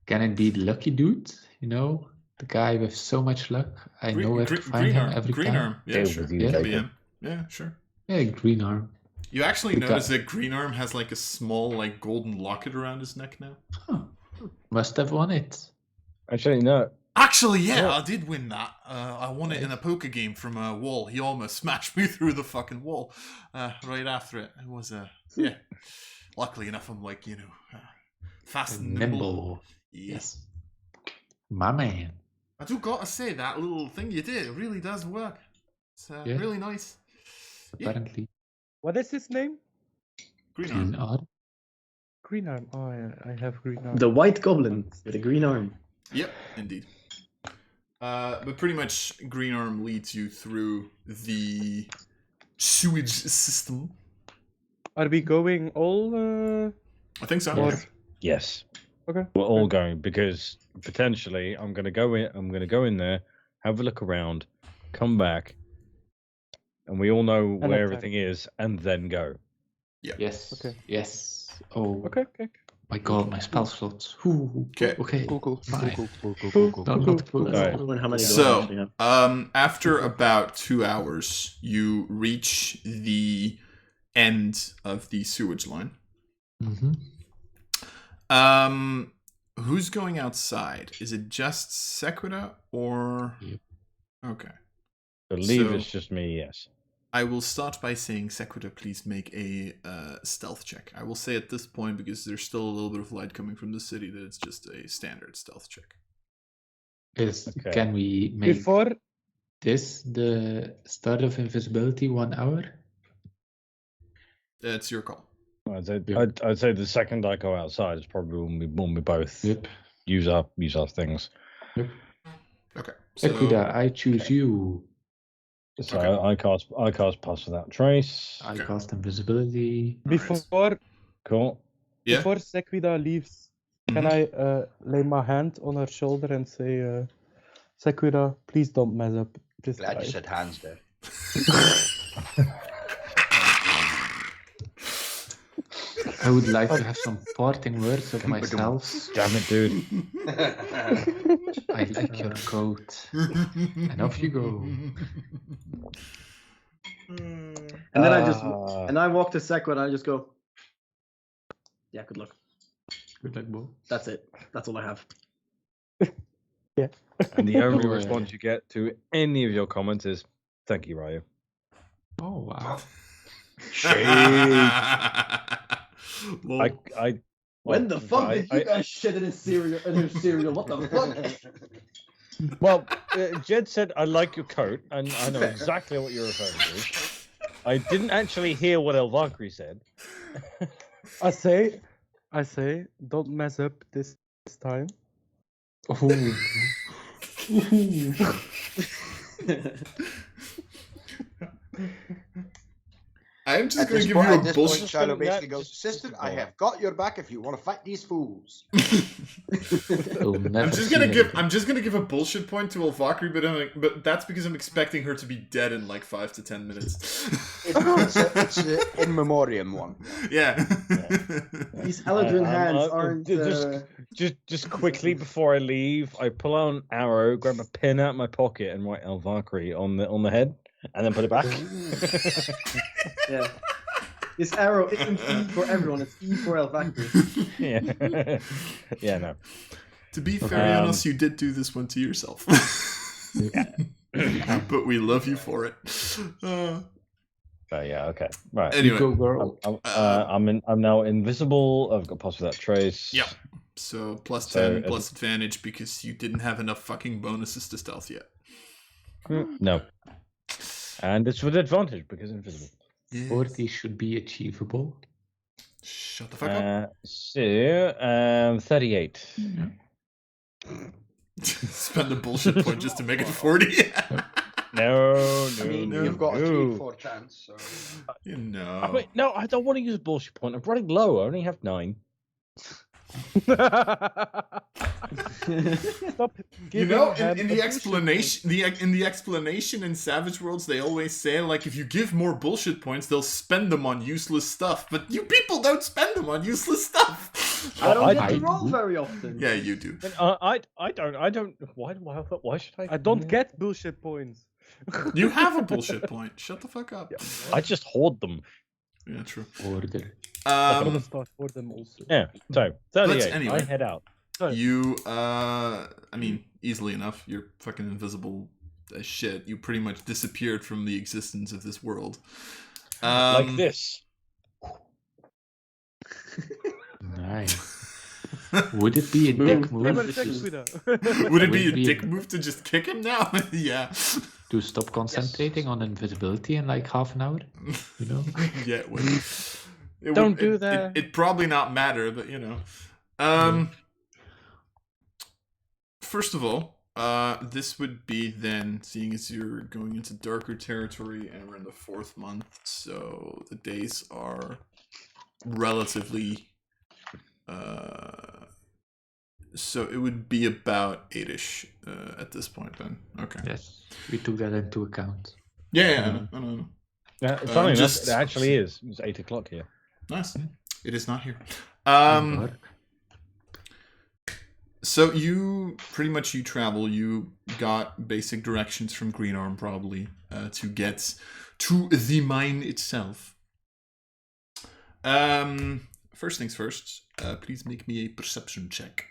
Can it be Lucky Dude? You know, the guy with so much luck. I know where to find him every Green time. Arm. Yeah, Yeah, sure. with you, Yeah. Could be Jacob. him. Yeah, sure. Yeah, Green Arm. You actually We notice got- that Green Arm has like a small like golden locket around his neck now. Huh. Must have won it. Actually, no. Actually, yeah, Yeah. I did win that. I won it in a poker game from a wall. He almost smashed me through the fucking wall right after it. It was yeah. Luckily enough, I'm like, fast and nimble. Nimble. Yeah. Yes. My man. I do gotta say, that little thing you did, it really does work. It's Yeah. really nice. Yeah. Apparently. What is his name? Green Green Arm. Arm. Green Arm. Oh, yeah, I have Green Arm. The white goblin with a green arm. Yep, indeed. But pretty much, Green Arm leads you through the sewage system. Are we going all? I think so. Or Yes. okay. We're all going because potentially I'm gonna go in there, have a look around, come back, and we all know And where attack. everything is, and then go. Yes. Okay. Yes. Oh Okay. Okay. my god, my spell slots. Ooh. Okay. Okay. Cool. Fine. Cool. Not full. Let's Alright. learn how many do I So, actually have. after about 2 hours, you reach the end of the sewage line. Mm-hmm. Who's going outside? Is it just Sequita or? Yep. Okay. Believe So- it's just me. Yes. I will start by saying, Sequita, please make a stealth check. I will say at this point, because there's still a little bit of light coming from the city, that it's just a standard stealth check. Okay. Can we make Before this the start of invisibility 1 hour? It's your call. I'd say, Yep. I'd say the second I go outside is probably when we both Yep. use our things. Okay. So, Ekuda, I choose you. So Okay. I cast Pass Without Trace. I Okay. cast invisibility. before Cool. yeah. before Sequida leaves, can I lay my hand on her shoulder and say, Sequida, please don't mess up this Glad time. you said hands there. I would like to have some parting words of myself. Damn it, dude. I like your coat. And off you go. And then I walk to Sekwa and I just go, yeah, good luck. Good luck, Bo. That's it. That's all I have. And the only Oh, response you get to any of your comments is, "Thank you, Ryu." Oh, wow. Lol. I When the fuck I- did you guys shit in his cereal? What the fuck? Well, Jed said, "I like your coat," and I know exactly what you're referring to. I didn't actually hear what Elvakri said. I say, don't mess up this time. Oh. I'm just At going to this give point, you at a this bullshit. point, Shiloh Just basically gonna- goes, just- "Sister, just I go on. have got your back if you want to fight these fools." You'll never I'm just see gonna give. anything. I'm just gonna give a bullshit point to Elvakri, but that's because I'm expecting her to be dead in like 5 to 10 minutes. It's a in memoriam one. yeah. These Eladrin hands I'm- aren't. Just quickly before I leave, I pull out an arrow, grab a pin out of my pocket, and write Elvakri on the head, and then put it back. Yeah. This arrow isn't E for everyone, it's E for Elvakri. yeah, yeah, no. To be fair, Um, Janos, you did do this one to yourself. But we love you for it. So yeah, okay, right. Anyway, You go, girl. I'm now invisible. I've got Pass Without Trace. Yep. So plus So, 10 plus advantage because you didn't have enough fucking bonuses to stealth yet. No. And it's with advantage because invisible. Yes. 40 should be achievable. Shut the fuck up. So, 38. Spend a bullshit point just to make it 40. No, I mean, no, you've got a no. 3-4 chance, so... You know. I mean, no, I don't want to use a bullshit point. I'm running low. I only have 9. Stop You giving know, him in a the bullshit explanation, in the explanation in Savage Worlds, they always say like, if you give more bullshit points, they'll spend them on useless stuff. But you people don't spend them on useless stuff. I don't get I to roll do. very often. Yeah, you do. I don't. Why should I? I don't get bullshit points. You have a bullshit point. Shut the fuck up. I just hoard them. Yeah, true. Order. I'm gonna start for them also. Yeah. So 38. anyway. I head out. You, I mean, easily enough, you're fucking invisible as shit. You pretty much disappeared from the existence of this world. Like this. Nice. Would it be a dick Hey, maar move check Twitter. Would it be a Would be- dick move to just kick him now? Yeah. to stop concentrating on invisibility in like half an hour? You know? Yeah, it would. It Don't would- do it- that. It'd probably not matter, but you know. First of all, this would be then, seeing as you're going into darker territory and we're in the 4th month, so the days are relatively so it would be about 8ish at this point then. Okay. Yes. We took that into account. Yeah, I know. Yeah, funny enough, just- it actually is. It's 8 o'clock here. Nice. It is not here. Dark. So you pretty much you travel. You got basic directions from Green Arm probably to get to the mine itself. First things first. Please make me a perception check.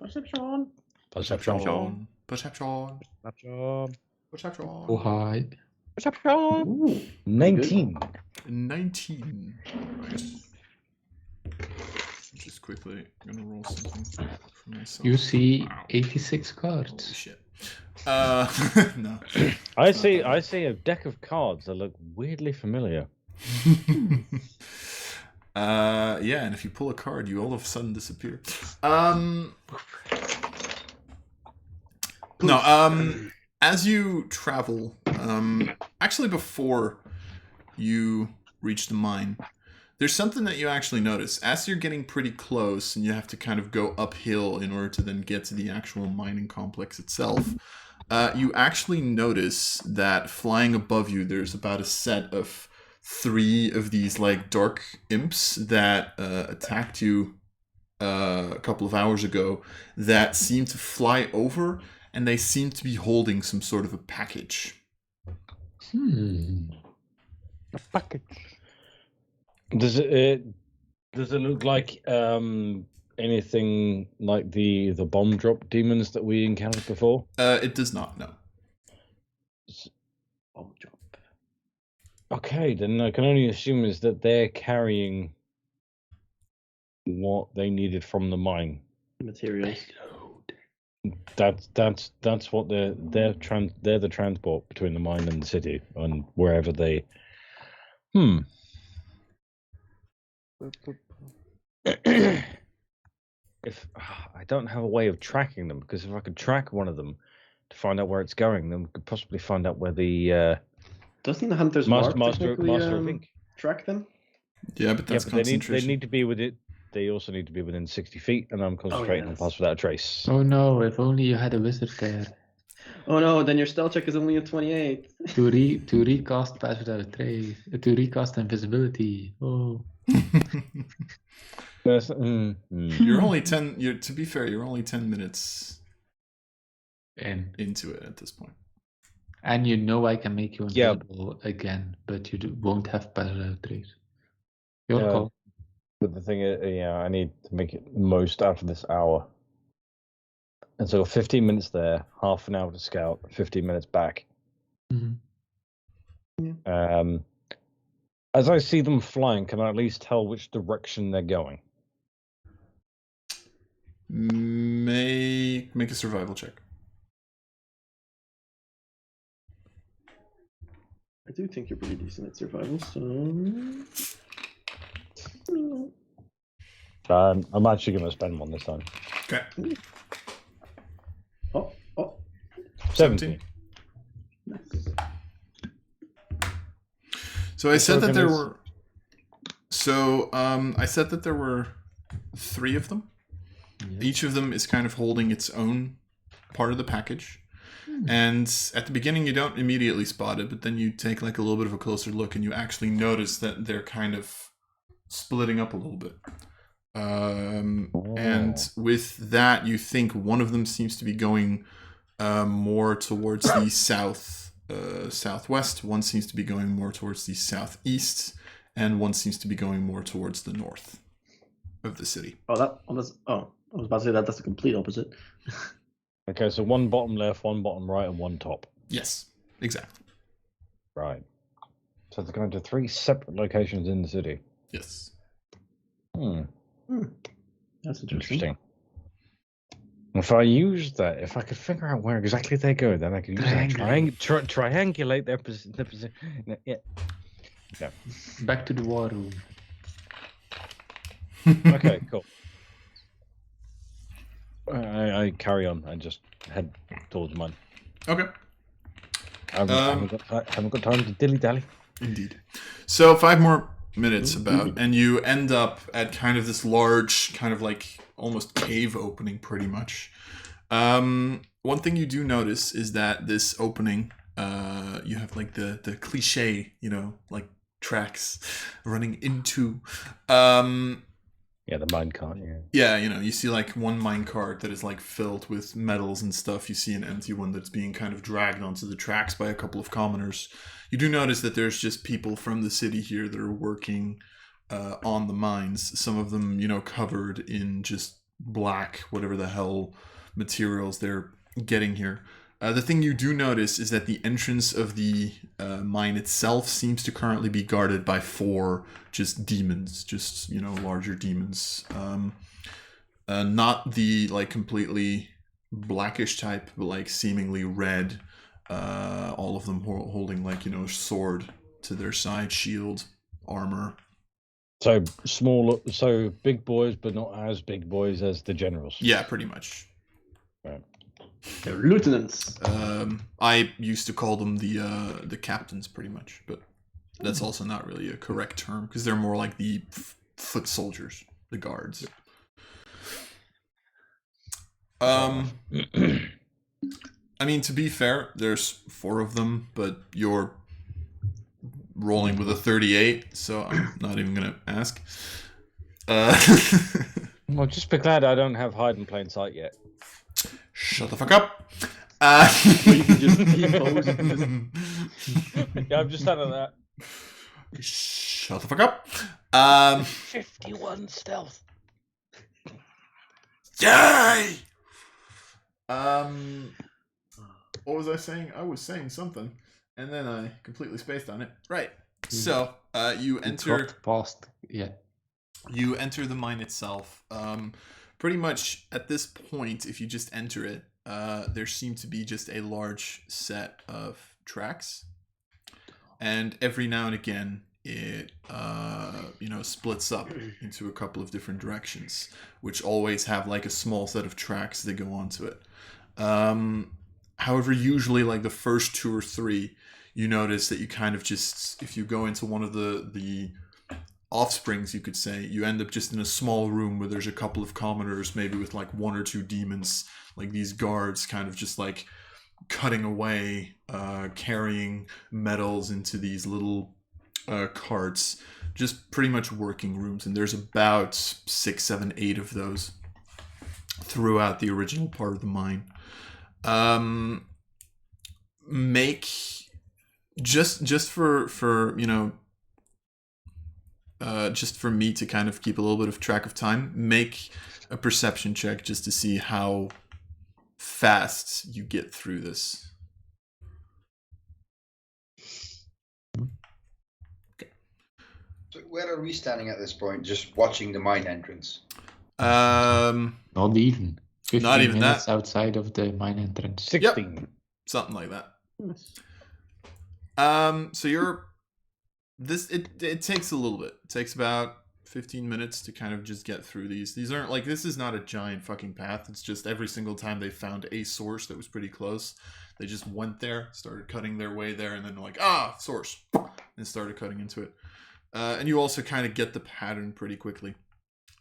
Perception. Perception. Perception. Snapshot. Perception. Oh, hi. Snapshot. Ooh. 19. 19. Nice. Just quickly gonna roll something for myself. You see Wow. 86 Holy cards. shit. No. I see a deck of cards that look weirdly familiar. Yeah, and if you pull a card, you all of a sudden disappear. As you travel, actually before you reach the mine, there's something that you actually notice. As you're getting pretty close and you have to kind of go uphill in order to then get to the actual mining complex itself, you actually notice that flying above you, there's about a set of 3 of these like dark imps that attacked you a couple of hours ago that seem to fly over, and they seem to be holding some sort of a package. A package. Does it look like anything like the bomb drop demons that we encountered before? It does not, no. Bomb drop. Okay, then I can only assume is that they're carrying what they needed from the mine. Materials. That's what they're the transport between the mine and the city and wherever they. If I don't have a way of tracking them, because if I could track one of them to find out where it's going, then we could possibly find out where the Doesn't the Hunter's master Mark master technically, of ink. track them? Yeah, but that's Yeah, but they concentration. need to be with it. They also need to be within 60 feet, and I'm concentrating on yes. pass without a trace. Oh no, if only you had a wizard there. Oh no, then your stealth check is only a 28. To recast pass without a trace. To recast invisibility. Oh. Yes, You're only 10. To be fair, you're only 10 minutes And into it at this point. and you know I can make you Yeah. invisible again, but you won't have pass without a trace. Your Yeah. call. But the thing is, yeah, I need to make it the most out of this hour. And so 15 minutes there, half an hour to scout, 15 minutes back. Mhm. As I see them flying, can I at least tell which direction they're going? Make a survival check. I do think you're pretty decent at survival, so... I'm actually going to spend one this time. Okay. Oh. 17. Nice. So I said that there Tokens. were. So I said that there were 3 of them. Yeah. Each of them is kind of holding its own part of the package. And at the beginning, you don't immediately spot it, but then you take like a little bit of a closer look, and you actually notice that they're kind of splitting up a little bit. And with that, you think one of them seems to be going more towards the southwest. One seems to be going more towards the southeast, and one seems to be going more towards the north of the city. I was about to say that's the complete opposite. Okay, so one bottom left, one bottom right, and one top. Yes, exactly. Right. So they're going to 3 separate locations in the city. Yes. That's Interesting. If I use that, if I could figure out where exactly they go, then I could use that. Triangulate their position. Yeah. Back to the war room. Okay, cool. I carry on and just head towards mine. Okay. I haven't got time to dilly-dally. Indeed. So 5 more minutes about, and you end up at kind of this large, kind of like almost cave opening, pretty much. One thing you do notice is that this opening, you have like the cliche, like tracks running into. Yeah, the minecart. Yeah, you see like one minecart that is like filled with metals and stuff. You see an empty one that's being kind of dragged onto the tracks by a couple of commoners. You do notice that there's just people from the city here that are working on the mines. Some of them, covered in just black, whatever the hell materials they're getting here. The thing you do notice is that the entrance of the mine itself seems to currently be guarded by 4 just demons, just, larger demons. Not the, like, completely blackish type, but, like, seemingly red. All of them holding, like, sword to their side, shield, armor. So big boys, but not as big boys as the generals. Yeah, pretty much. Right. They're lieutenants. I used to call them the captains, pretty much, but that's also not really a correct term because they're more like the foot soldiers, the guards. I mean, to be fair, there's 4 of them, but you're rolling with a 38, so I'm not even gonna ask. Well, just be glad I don't have hide in plain sight yet. Shut the fuck up. You can just depose and Yeah, I'm just out of that. Shut the fuck up. 51 stealth. Yay! What was I saying? I was saying something, and then I completely spaced on it. Right. So, you enter. Past, yeah. You enter the mine itself. Pretty much at this point, if you just enter it, there seem to be just a large set of tracks, and every now and again, it splits up into a couple of different directions, which always have like a small set of tracks that go onto it. However, usually like the first 2 or 3, you notice that you kind of just, if you go into one of the offsprings, you could say, you end up just in a small room where there's a couple of commoners, maybe with like 1 or 2 demons, like these guards kind of just like cutting away, carrying metals into these little carts, just pretty much working rooms. And there's about 6, 7, 8 of those throughout the original part of the mine. Make just for just for me to kind of keep a little bit of track of time, make a perception check just to see how fast you get through this. So where are we standing at this point? Just watching the mine entrance. Not even. 15 Not even minutes that. outside of the mine entrance. 16. Something like that. So you're this. It takes a little bit. It takes about 15 minutes to kind of just get through these. These aren't like, this is not a giant fucking path. It's just every single time they found a source that was pretty close, they just went there, started cutting their way there, and then they're like, source, and started cutting into it. And you also kind of get the pattern pretty quickly.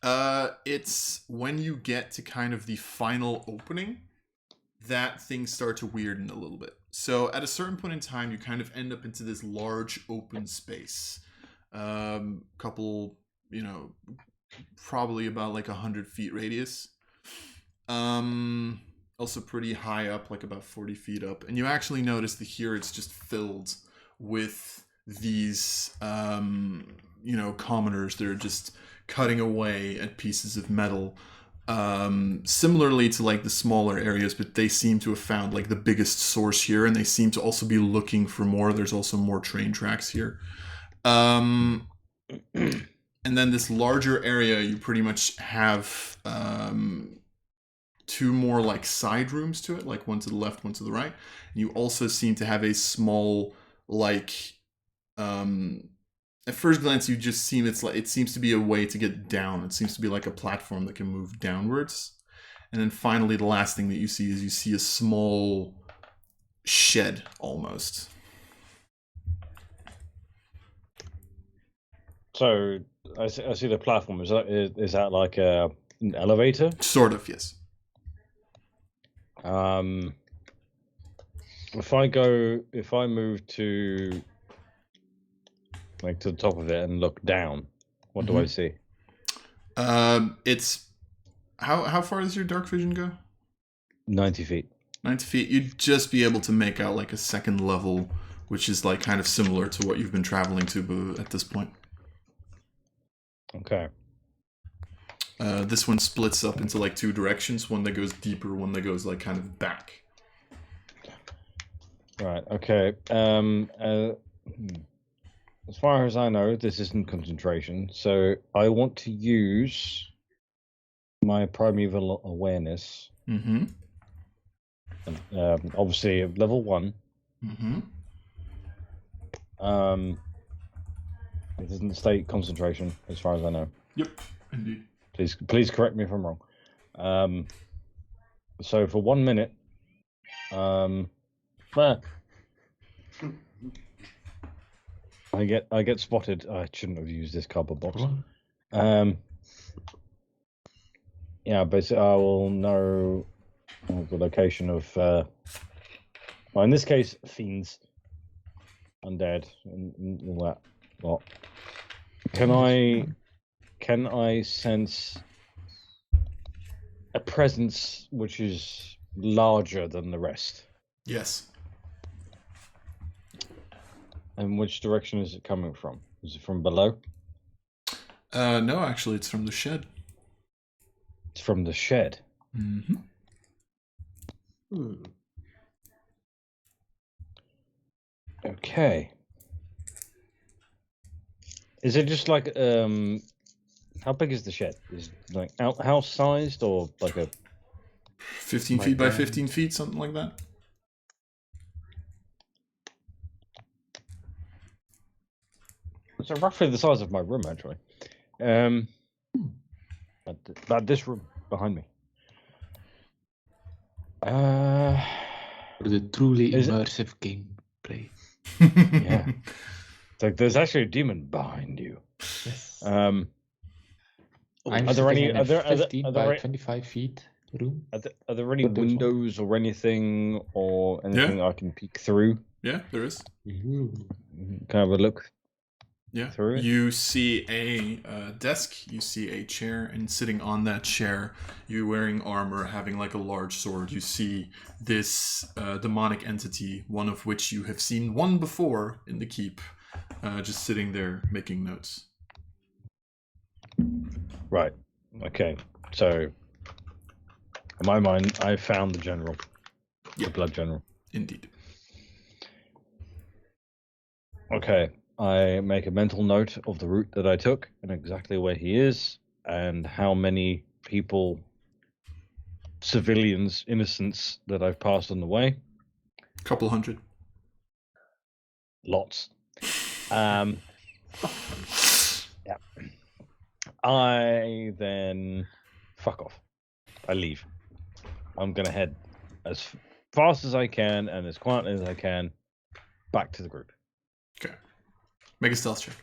It's when you get to kind of the final opening that things start to weirden a little bit. So at a certain point in time, you kind of end up into this large open space. Couple, probably about like 100 feet radius. Also pretty high up, like about 40 feet up. And you actually notice that here it's just filled with these, commoners that are just cutting away at pieces of metal. Similarly to like the smaller areas, but they seem to have found like the biggest source here, and they seem to also be looking for more. There's also more train tracks here. And then this larger area, you pretty much have two more like side rooms to it, like one to the left, one to the right. And you also seem to have a small like at first glance you just seem it seems to be a way to get down. It seems to be like a platform that can move downwards. And then finally the last thing that you see is you see a small shed almost. So I see the platform. Is that like an elevator? Sort of, yes. If I move to like to the top of it and look down, what do I see? It's how far does your dark vision go? 90 feet. 90 feet. You'd just be able to make out like a second level, which is like kind of similar to what you've been traveling to at this point. Okay. This one splits up into like two directions, one that goes deeper, one that goes like kind of back. Right, okay. As far as I know, this isn't concentration, so I want to use my primeval awareness. Mm-hmm. Obviously, level 1. Mm-hmm. It doesn't state concentration, as far as I know. Yep, indeed. Please correct me if I'm wrong. So for 1 minute, I get spotted. I shouldn't have used this cardboard box. Yeah, basically I will know the location of, well, in this case, fiends, undead, and all that lot. Can I sense a presence which is larger than the rest? Yes. And which direction is it coming from? Is it from below? No, actually, it's from the shed. It's from the shed. Mm-hmm. Okay. Is it just like how big is the shed? Is it like outhouse sized or like a 15 feet by 15 feet, something like that? It's roughly the size of my room, actually. But this room behind me. For the truly immersive gameplay. Yeah. It's like there's actually a demon behind you. Yes. Are there any? Are there 15 by 25 feet room? Are there any windows or anything I can peek through? Yeah, there is. Ooh. Can I have a look? Yeah. Through it? You see a desk, you see a chair, and sitting on that chair, you wearing armor, having like a large sword, you see this demonic entity, one of which you have seen one before in the keep, just sitting there making notes. Right. Okay. So, in my mind, I found the general. Yeah. The blood general. Indeed. Okay. I make a mental note of the route that I took and exactly where he is and how many people, civilians, innocents that I've passed on the way. Couple hundred. Lots. Yeah. I then fuck off. I leave. I'm gonna head as fast as I can and as quietly as I can back to the group. Okay. Make a stealth check.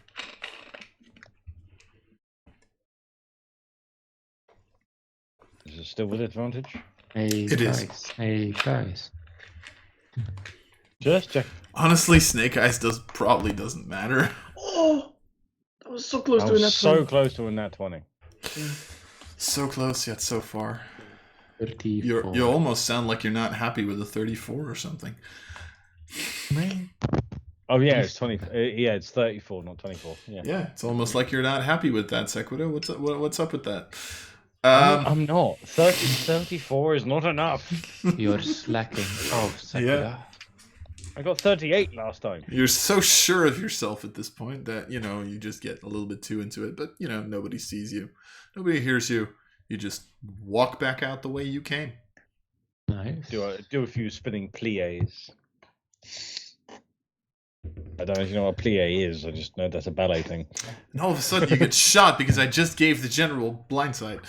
Is it still with advantage? Hey It is. guys. Hey guys. Just check. Honestly, Snake Eyes probably doesn't matter. Oh, that was so close I to a was nat so 20. close to a nat 20. So close yet so far. 34. You almost sound like you're not happy with a 34 or something. Man. Oh yeah, it's 20. Yeah, it's 34, not 24. Yeah. Yeah, it's almost like you're not happy with that, Sequitur. What's up with that? I'm not. 34 is not enough. You're slacking off, Sakura. Yeah. I got 38 last time. You're so sure of yourself at this point that, you just get a little bit too into it. But, nobody sees you. Nobody hears you. You just walk back out the way you came. Nice. Do a few spinning plies. I don't know if you know what a plie is. I just know that's a ballet thing. And all of a sudden you get shot because I just gave the general blindside.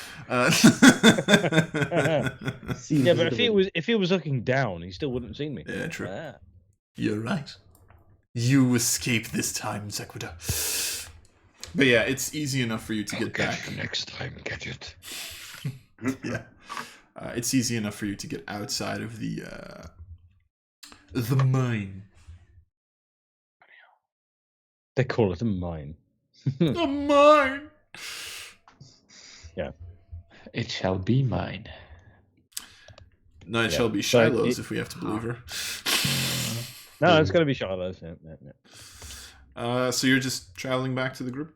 Yeah, but if he was looking down, he still wouldn't have seen me. Yeah, true. Ah. You're right. You escape this time, Sequitur. But yeah, it's easy enough for you to get back. Next time, get it. Yeah, it's easy enough for you to get outside of the mine. They call it a mine. The mine. Yeah. It shall be mine. No, it Yeah. shall be So Shiloh's if we have to believe her. No, it's going to be Shiloh's. Yeah. So you're just traveling back to the group?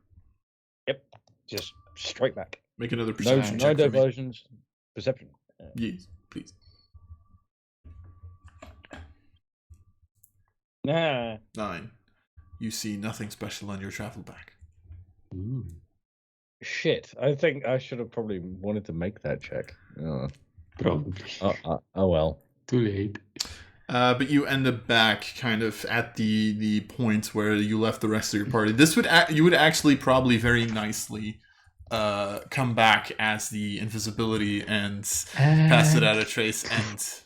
Yep. Just straight back. Make another No, perception no check for me. diversions. Perception. Yes, please. Nah. 9. You see nothing special on your travel back. Ooh. Shit. I think I should have probably wanted to make that check. Oh, Probably. oh well. Too late. But you end up back kind of at the point where you left the rest of your party. This would you would actually probably very nicely come back as the invisibility and pass it out of trace and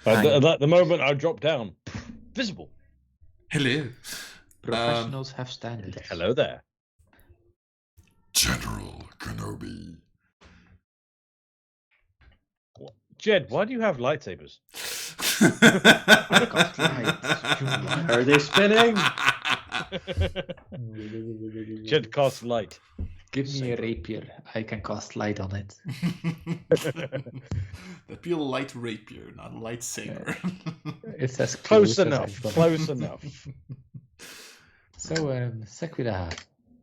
At the moment I drop down, visible. hello. Professionals have standards. Hello there. General Kenobi. Jed, why do you have lightsabers? Are they spinning? Jed casts light. Give me a rapier. I can cast light on it. That'd be a light rapier, not a lightsaber. It's as Close as enough. I've done. Close enough. So, Sakura,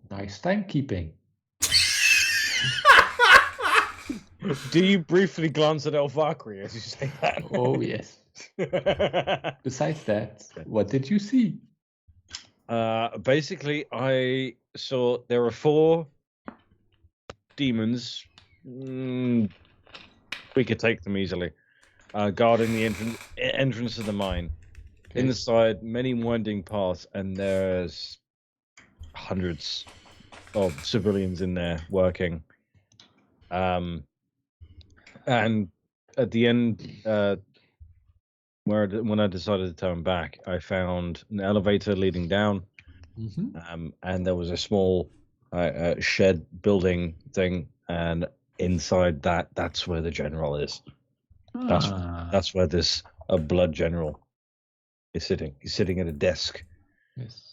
nice timekeeping. Do you briefly glance at Elvakri as you say that? Oh, yes. Besides that, what did you see? Basically, I saw there are 4 demons. We could take them easily. Guarding the entrance of the mine. Okay. In the side, many winding paths, and there's hundreds of civilians in there working. And at the end, when I decided to turn back, I found an elevator leading down, and there was a small shed building thing, and inside that's where the general is. That's where this blood general is sitting. He's sitting at a desk. Yes.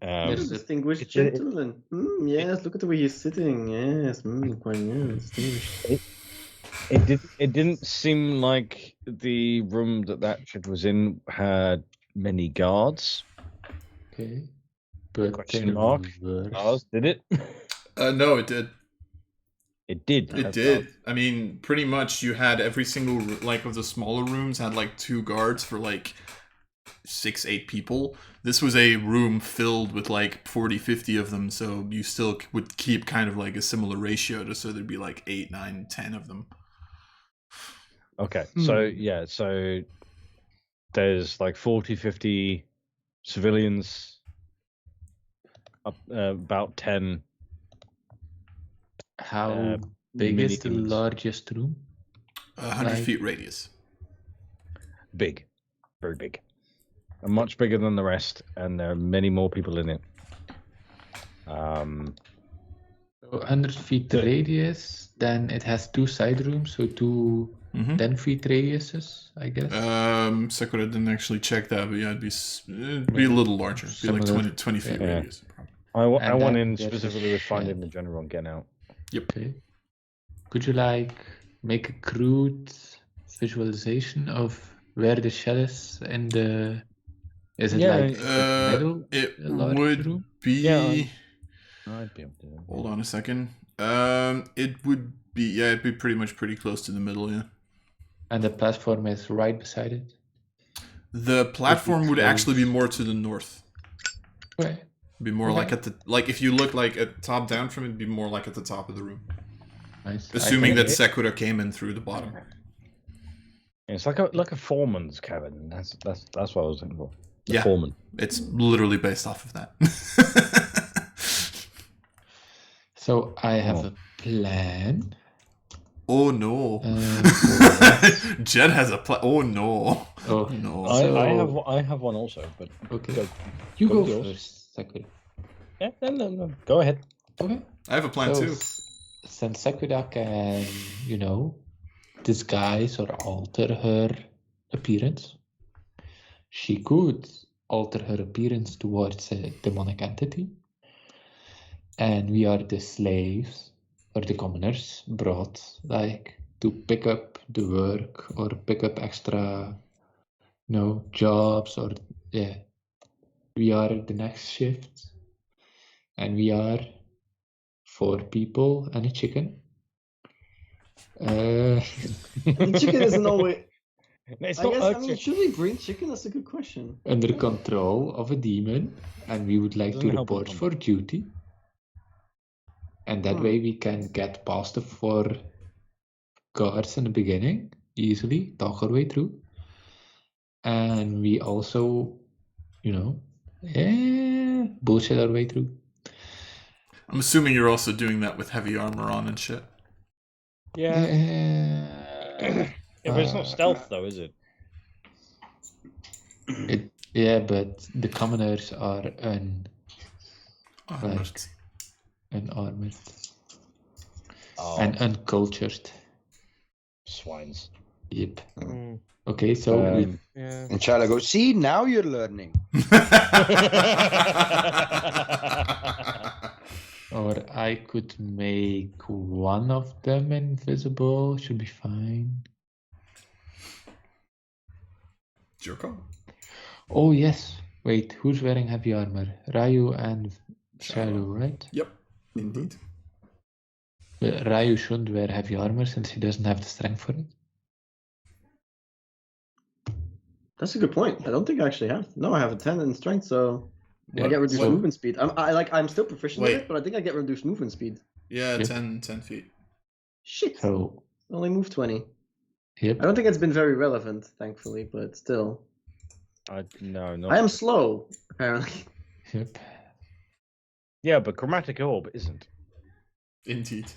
Distinguished gentleman. Yes, look at the way he's sitting. Yes, quite distinguished. It didn't seem like the room that shed was in had many guards. Okay. But Question there mark. were- Guards, did it? No, it did. It did. It did. I mean, pretty much you had every single, of the smaller rooms had 2 guards for 6-8 people. This was a room filled with 40, 50 of them, so you still would keep kind of a similar ratio to, so there'd be 8, 9, 10 of them. Okay, so there's 40, 50 civilians, about 10. How big is the minions. largest room? 100 Like- feet radius. Big, very big, and much bigger than the rest. And there are many more people in it. So 100 feet The- radius, then it has 2 side rooms, so 2 Mhm. 10 feet radiuses, I guess. Sakura didn't actually check that, but yeah, it'd be a little larger. It'd be like Similar. 20 feet Yeah. radius. Probably. I And went then in there's a specifically with finding shed. the general and getting out. Okay. Could you like make a crude visualization of where the shed is in the? Is it Yeah, like middle? It a large would room? be. Yeah, I'd be able to. Hold on a second. It would be. Yeah, it'd be pretty close to the middle. Yeah. And the platform is right beside it. The platform would actually be more to the north. Okay. Be more like Okay. like if you look like at top down from it, it'd be more like at the top of the room. Nice. Assuming I that Sakura came in through the bottom. It's like a foreman's cabin. That's what I was looking for. The Yeah. foreman. It's literally based off of that. So I have Oh. a plan. Oh no. Jed has a plan. Oh no. Oh, No. I have one also, but okay. go, You go go with yours. first, Sakura. yeah, no. Go ahead. Okay. I have a plan So, too. since Sakura can, disguise or alter her appearance, she could alter her appearance towards a demonic entity. And we are the slaves or the commoners brought like to pick up the work or pick up extra, jobs or yeah. We are the next shift, and we are 4 people and a chicken. The chicken isn't always. It's I not guess. a I mean, chicken. should we bring chicken? That's a good question. Under control of a demon, and we would like to Doesn't help with report combat. for duty. And that way we can get past the 4 guards in the beginning easily, talk our way through. And we also, bullshit our way through. I'm assuming you're also doing that with heavy armor on and shit. Yeah. But it's Uh, not stealth though, is it? Yeah, but the commoners are Armored. unarmored Oh, and uncultured. swines. Yep. Mm, Okay, so we yeah. And Charlie goes, see, now you're learning. or I could make one of them invisible. Should be fine. It's your call. Oh yes. Wait, who's wearing heavy armor? Ryu and Shadow, right? Yep, indeed. But Ryu shouldn't wear heavy armor since he doesn't have the strength for it. That's a good point. I don't think I actually have. No, I have a 10 in strength, so I get reduced What? movement speed. I'm still proficient Wait. in it, but I think I get reduced movement speed. Yeah, Yep. 10 feet. Shit. So Only move 20. yep. I don't think it's been very relevant, thankfully, but still. No, not. I am slow, apparently. Yep. Yeah, but chromatic orb isn't. Indeed.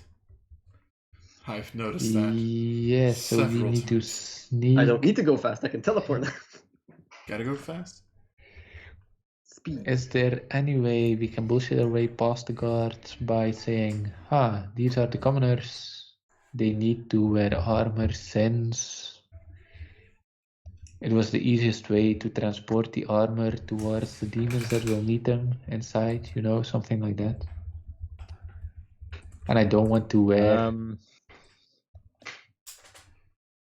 I've noticed that. Yeah, so we Several need to times. sneak. I don't need to go fast. I can teleport now. Gotta go fast. Speed. Is there any way we can bullshit our way past the guards by saying, these are the commoners. They need to wear armor since it was the easiest way to transport the armor towards the demons that will need them inside, something like that. And I don't want to wear.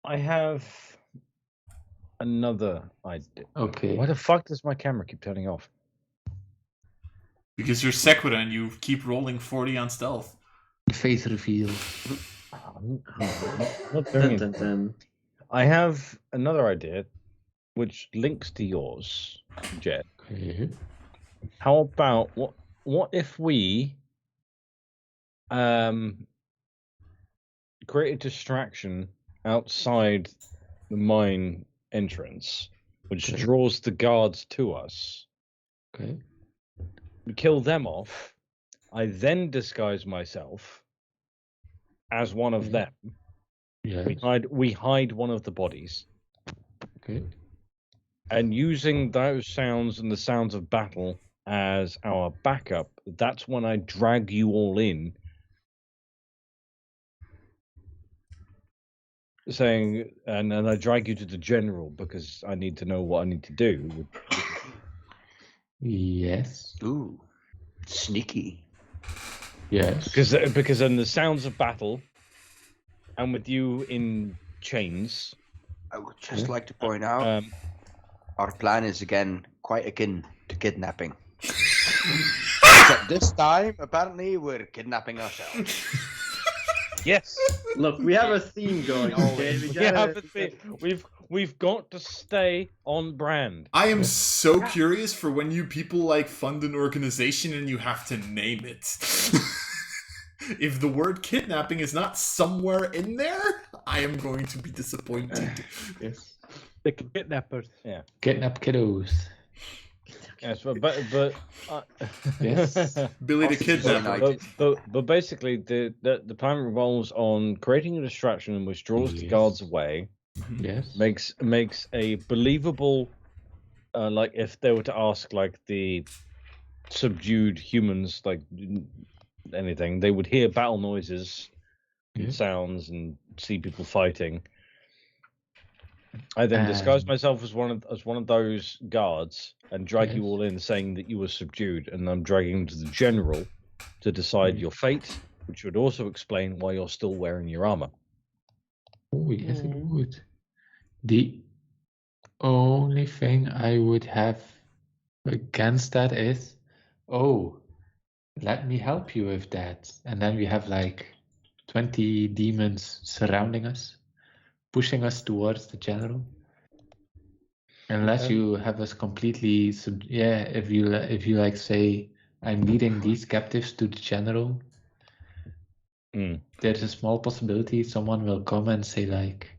I have another idea. Okay. Why the fuck does my camera keep turning off? Because you're Sekura and you keep rolling 40 on stealth. The face reveal. I'm not Dun, doing dun, it. dun. I have another idea, which links to yours, Jet. Okay. How about what if we create a distraction outside the mine entrance, which Okay. draws the guards to us, Okay. We kill them off. I then disguise myself as one of them. Yes. We hide one of the bodies. Okay. And using those sounds and the sounds of battle as our backup, that's when I drag you all in, saying, and I drag you to the general because I need to know what I need to do. Yes. Ooh, sneaky. Yes. Because in the sounds of battle, and with you in chains, I would just Yeah. like to point out our plan is again quite akin to kidnapping. Except this time, apparently, we're kidnapping ourselves. yes, Look, we have a theme going. Okay, we've got to stay on brand. I am so curious for when you people like fund an organization and you have to name it. If the word kidnapping is not somewhere in there, I am going to be disappointed. Yes. The kidnappers. Yeah. Kidnap kiddos. Yes, but Yes. Billy the Hostages Kidnapper. United. but basically the plan revolves on creating a distraction which draws the Yes. guards away, Yes. makes a believable, like if they were to ask like the subdued humans like anything, they would hear battle noises Yeah. and sounds and see people fighting. I then disguise myself as one of those guards and drag you Yes. all in, saying that you were subdued, and I'm dragging you to the general to decide your fate, which would also explain why you're still wearing your armor. Oh, yes, it would. The only thing I would have against that is, oh, let me help you with that. And then we have like 20 demons surrounding us, pushing us towards the general. Unless you have us completely, if you like say, I'm leading these captives to the general, there's a small possibility someone will come and say like,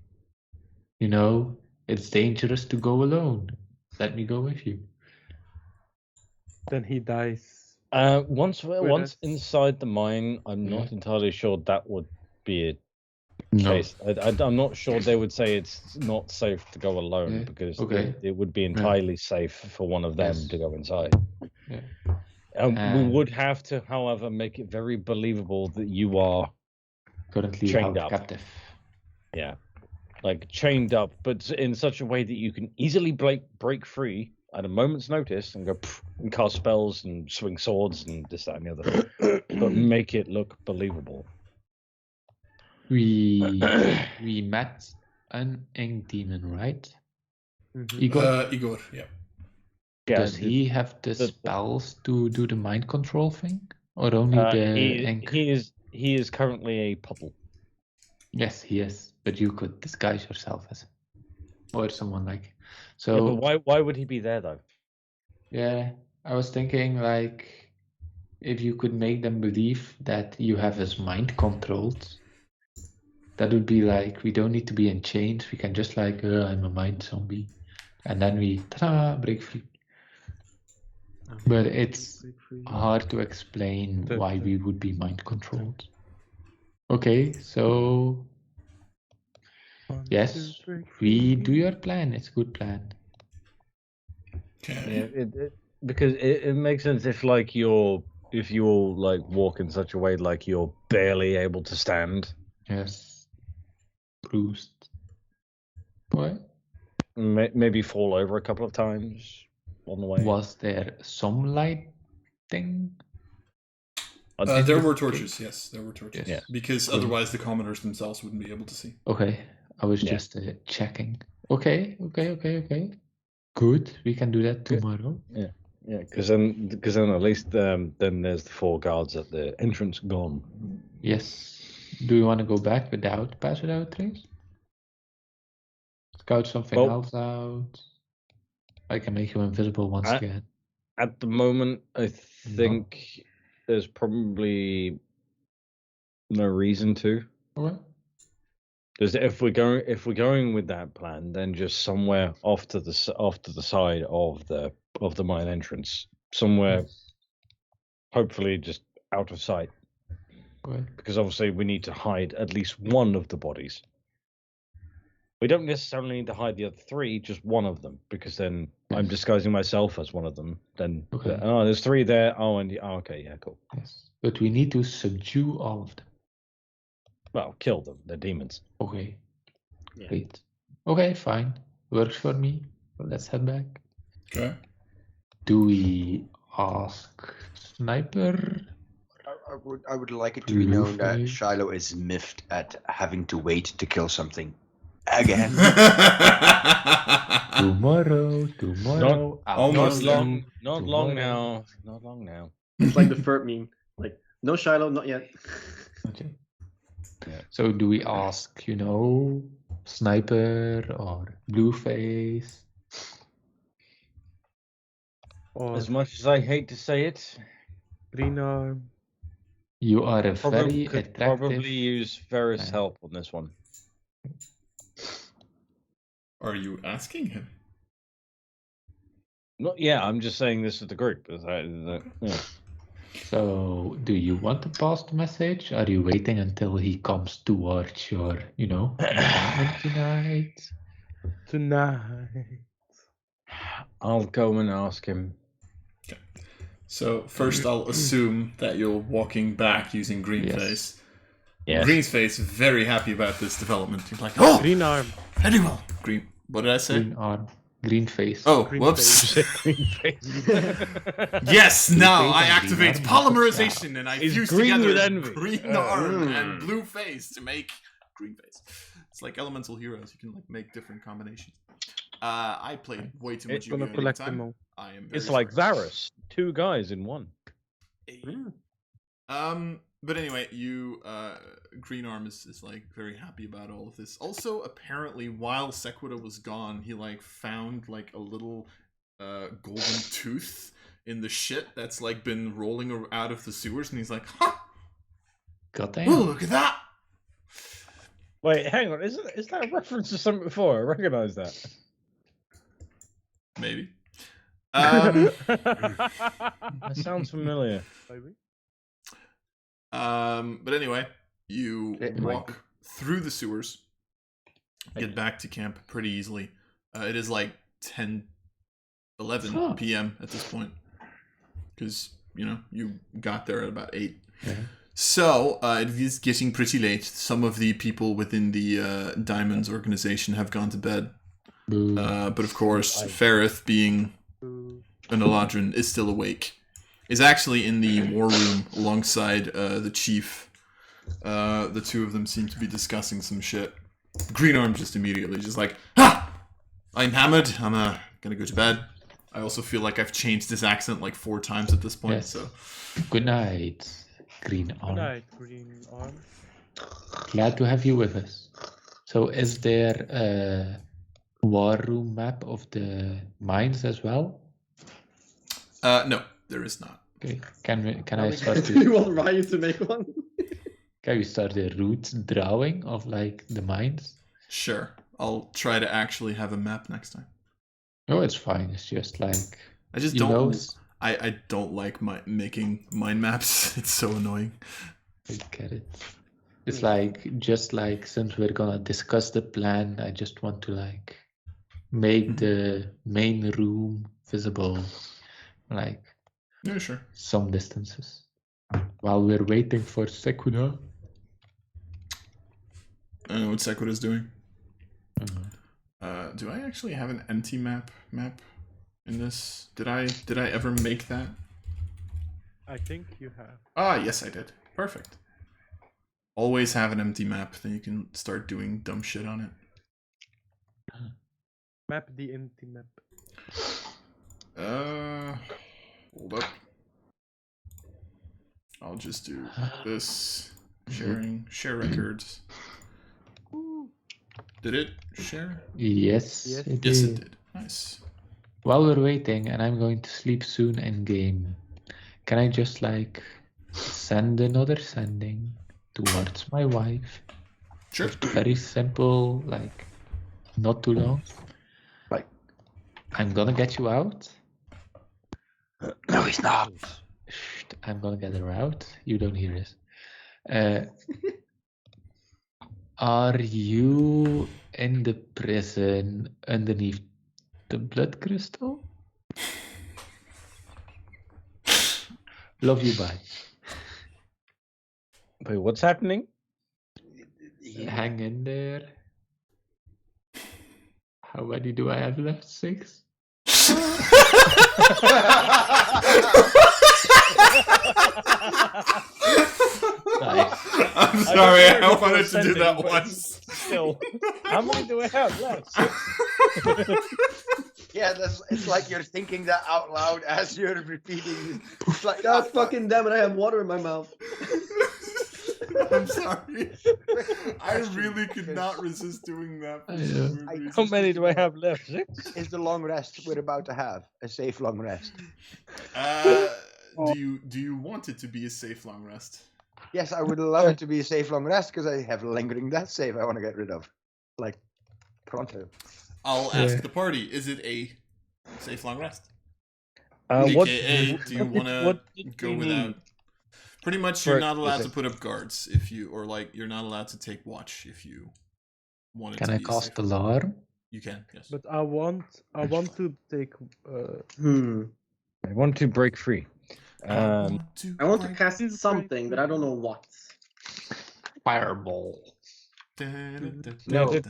it's dangerous to go alone. Let me go with you. Then he dies. Once us. inside the mine, I'm Yeah. not entirely sure that would be a No. case. I'm not sure they would say it's not safe to go alone Yeah. because Okay. it would be entirely safe for one of them Yes. to go inside. Yeah. We would have to, however, make it very believable that you are Currently chained held up. captive. Yeah, like chained up, but in such a way that you can easily break free at a moment's notice and go and cast spells and swing swords and this, that, and the other, but make it look believable. We met an ink demon, right? Igor? Igor, yeah. Does he have the spells to do the mind control thing, or only the ink? He is currently a puddle. Yes, he is. But you could disguise yourself as, or someone like. So. Yeah, but why would he be there though? Yeah, I was thinking like, if you could make them believe that you have his mind controlled, that would be like, we don't need to be in chains. We can just like, I'm a mind zombie, and then we break free. But it's hard to explain why we would be mind controlled. Okay, so yes, we do your plan. It's a good plan. Okay. Yeah, because it makes sense if you all like walk in such a way like you're barely able to stand. Yes, bruised. What? Maybe fall over a couple of times on the way. Was there some lighting? There were torches, yes. There were torches. Yes. Because otherwise the commoners themselves wouldn't be able to see. Okay, I was just checking. Okay. Good, we can do that tomorrow. Yeah, because then at least then there's the 4 guards at the entrance gone. Yes. Do you want to go back without pass without trace? Scout something else out. I can make you invisible once again. At the moment, I think there's probably no reason to. Okay. Because if we're going with that plan, then just somewhere off to the side of the mine entrance, somewhere, hopefully just out of sight, Okay. because obviously we need to hide at least one of the bodies. We don't necessarily need to hide the other three, just one of them, because then I'm Yes. disguising myself as one of them. Then, Okay. oh, there's three there. Oh, okay, yeah, cool. Yes. But we need to subdue all of them. Well, kill them. They're demons. Okay. Yeah. Great. Okay, fine. Works for me. Let's head back. Okay. Do we ask Sniper? I would like it to be known that Blueface. Shiloh is miffed at having to wait to kill something again. Tomorrow. Almost Not there. long. Not long Tomorrow. now. Not long now. It's like the Furt meme. Like, no Shiloh, not yet. Okay. Yeah. So do we ask, Sniper or Blueface? Or As much as I hate to say it, Green Arm. You are a very could attractive. probably use Varys' man. help on this one. Are you asking him? Not, yeah, I'm just saying this to the group. Yeah. So, do you want to pass the message? Are you waiting until he comes towards your, apartment tonight? Tonight. I'll go and ask him. So first I'll assume that you're walking back using Greenface. Yes. Greenface very happy about this development. He's like, oh, Green Arm. very well. Green. What did I say? Green arm, green face. Oh, Green whoops. Green face. Yes, now face I and activate green arm. polymerization and I He's fuse green together with envy. green arm and blue face to make green face. It's like elemental heroes. You can make different combinations. I played way too much It's Gonna Yu-Gi-Oh! collect time. them all. I am very It's like sorry. Varys. Two guys in one. But anyway, Green Arm is like very happy about all of this. Also, apparently, while Sequita was gone, he found a little golden tooth in the shit that's been rolling out of the sewers, and he's like, "Huh! God Oh, damn. look at that!" Wait, hang on. Is that a reference to something before? I recognize that. Maybe. That sounds familiar. Maybe. But anyway, you It might walk through the sewers, get back to camp pretty easily. It is 10, 11 p.m. at this point, because you got there at about 8. Yeah. So it is getting pretty late. Some of the people within the Diamonds organization have gone to bed, Boo. but of course, Ferrith, being Ooh. an Eladrin, is still awake. Is actually in the war room alongside the chief. The two of them seem to be discussing some shit. Green Arm just immediately ha! I'm hammered. I'm gonna go to bed. I also feel like I've changed this accent 4 times at this point. Yes. So Good night, Green Good Arm. night, Green Arm. Glad to have you with us. So, is there a war room map of the mines as well? no, there is not. Okay. Can I start Do you to, want Ryan to make one? can we start the route drawing of the mines? Sure, I'll try to actually have a map next time. No, it's fine. It's just I just you don't. know, I don't like making mind maps. It's so annoying. I get it. It's since we're gonna discuss the plan, I just want to make the main room visible, Yeah, sure. some distances. While we're waiting for Sequita. I know what Sequita's doing. Mhm. Do I actually have an empty map in this? Did I ever make that? I think you have. Ah, yes, I did. Perfect. Always have an empty map, then you can start doing dumb shit on it. Map the empty map. Hold up. I'll just do this. Share records. Did it share? Yes, Yes. it Yes, is. it did. Nice. While we're waiting, and I'm going to sleep soon in game, can I just send another sending towards my wife? Sure. Very simple, not too long. Right. I'm gonna get you out. No, he's not. Shh, I'm gonna get her out. You don't hear this. Are you in the prison underneath the blood crystal? Love you, bye. Wait, what's happening? Hang in there. How many do I have left? 6? Nice. I'm sorry, I wanted to do that but once. Still, how many do I have left? Yeah, it's like you're thinking that out loud as you're repeating. It's like, God fucking damn it! I have water in my mouth. I'm sorry. I really could not resist doing that. For I some know. weird reason. How many do I have left? 6? is the long rest we're about to have a safe long rest? Do you want it to be a safe long rest? Yes, I would love it to be a safe long rest because I have lingering death save I want to get rid of, like pronto. I'll ask the party. Is it a safe long rest? What? AKA, do you want to go without? Pretty much, you're For- not allowed is to it- put up guards if you, or like you're not allowed to take watch if you want it Can to I be a cast safe- alarm? You can, yes. But I want to take. I want to break free. I want to break- cast something, but I don't know what. Fireball. No.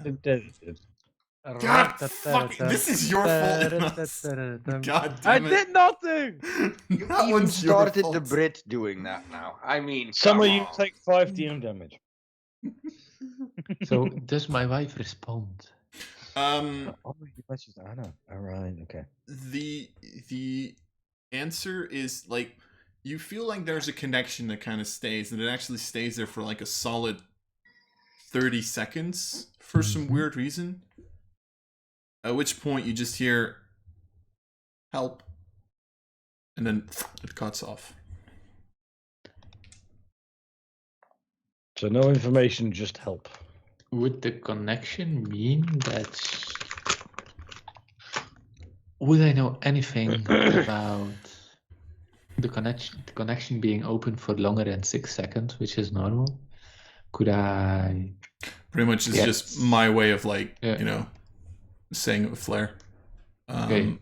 God fucking! This is your fault. not us. God I damn it! did nothing. You That even one's your started the fault. Brit doing that now. I mean, Some come of you on. take 5 DM damage. So does my wife respond? Oh, you messaged Anna. All right, okay. The answer is like you feel like there's a connection that kind of stays, and it actually stays there for like a solid 30 seconds for some weird reason. At which point you just hear help, and then it cuts off. So no information, just help. Would the connection mean that... Would I know anything about the connection being open for longer than 6 seconds, which is normal? Could I... Pretty much it's Yes. just my way of like, Yeah. you know, saying it with flair. Okay.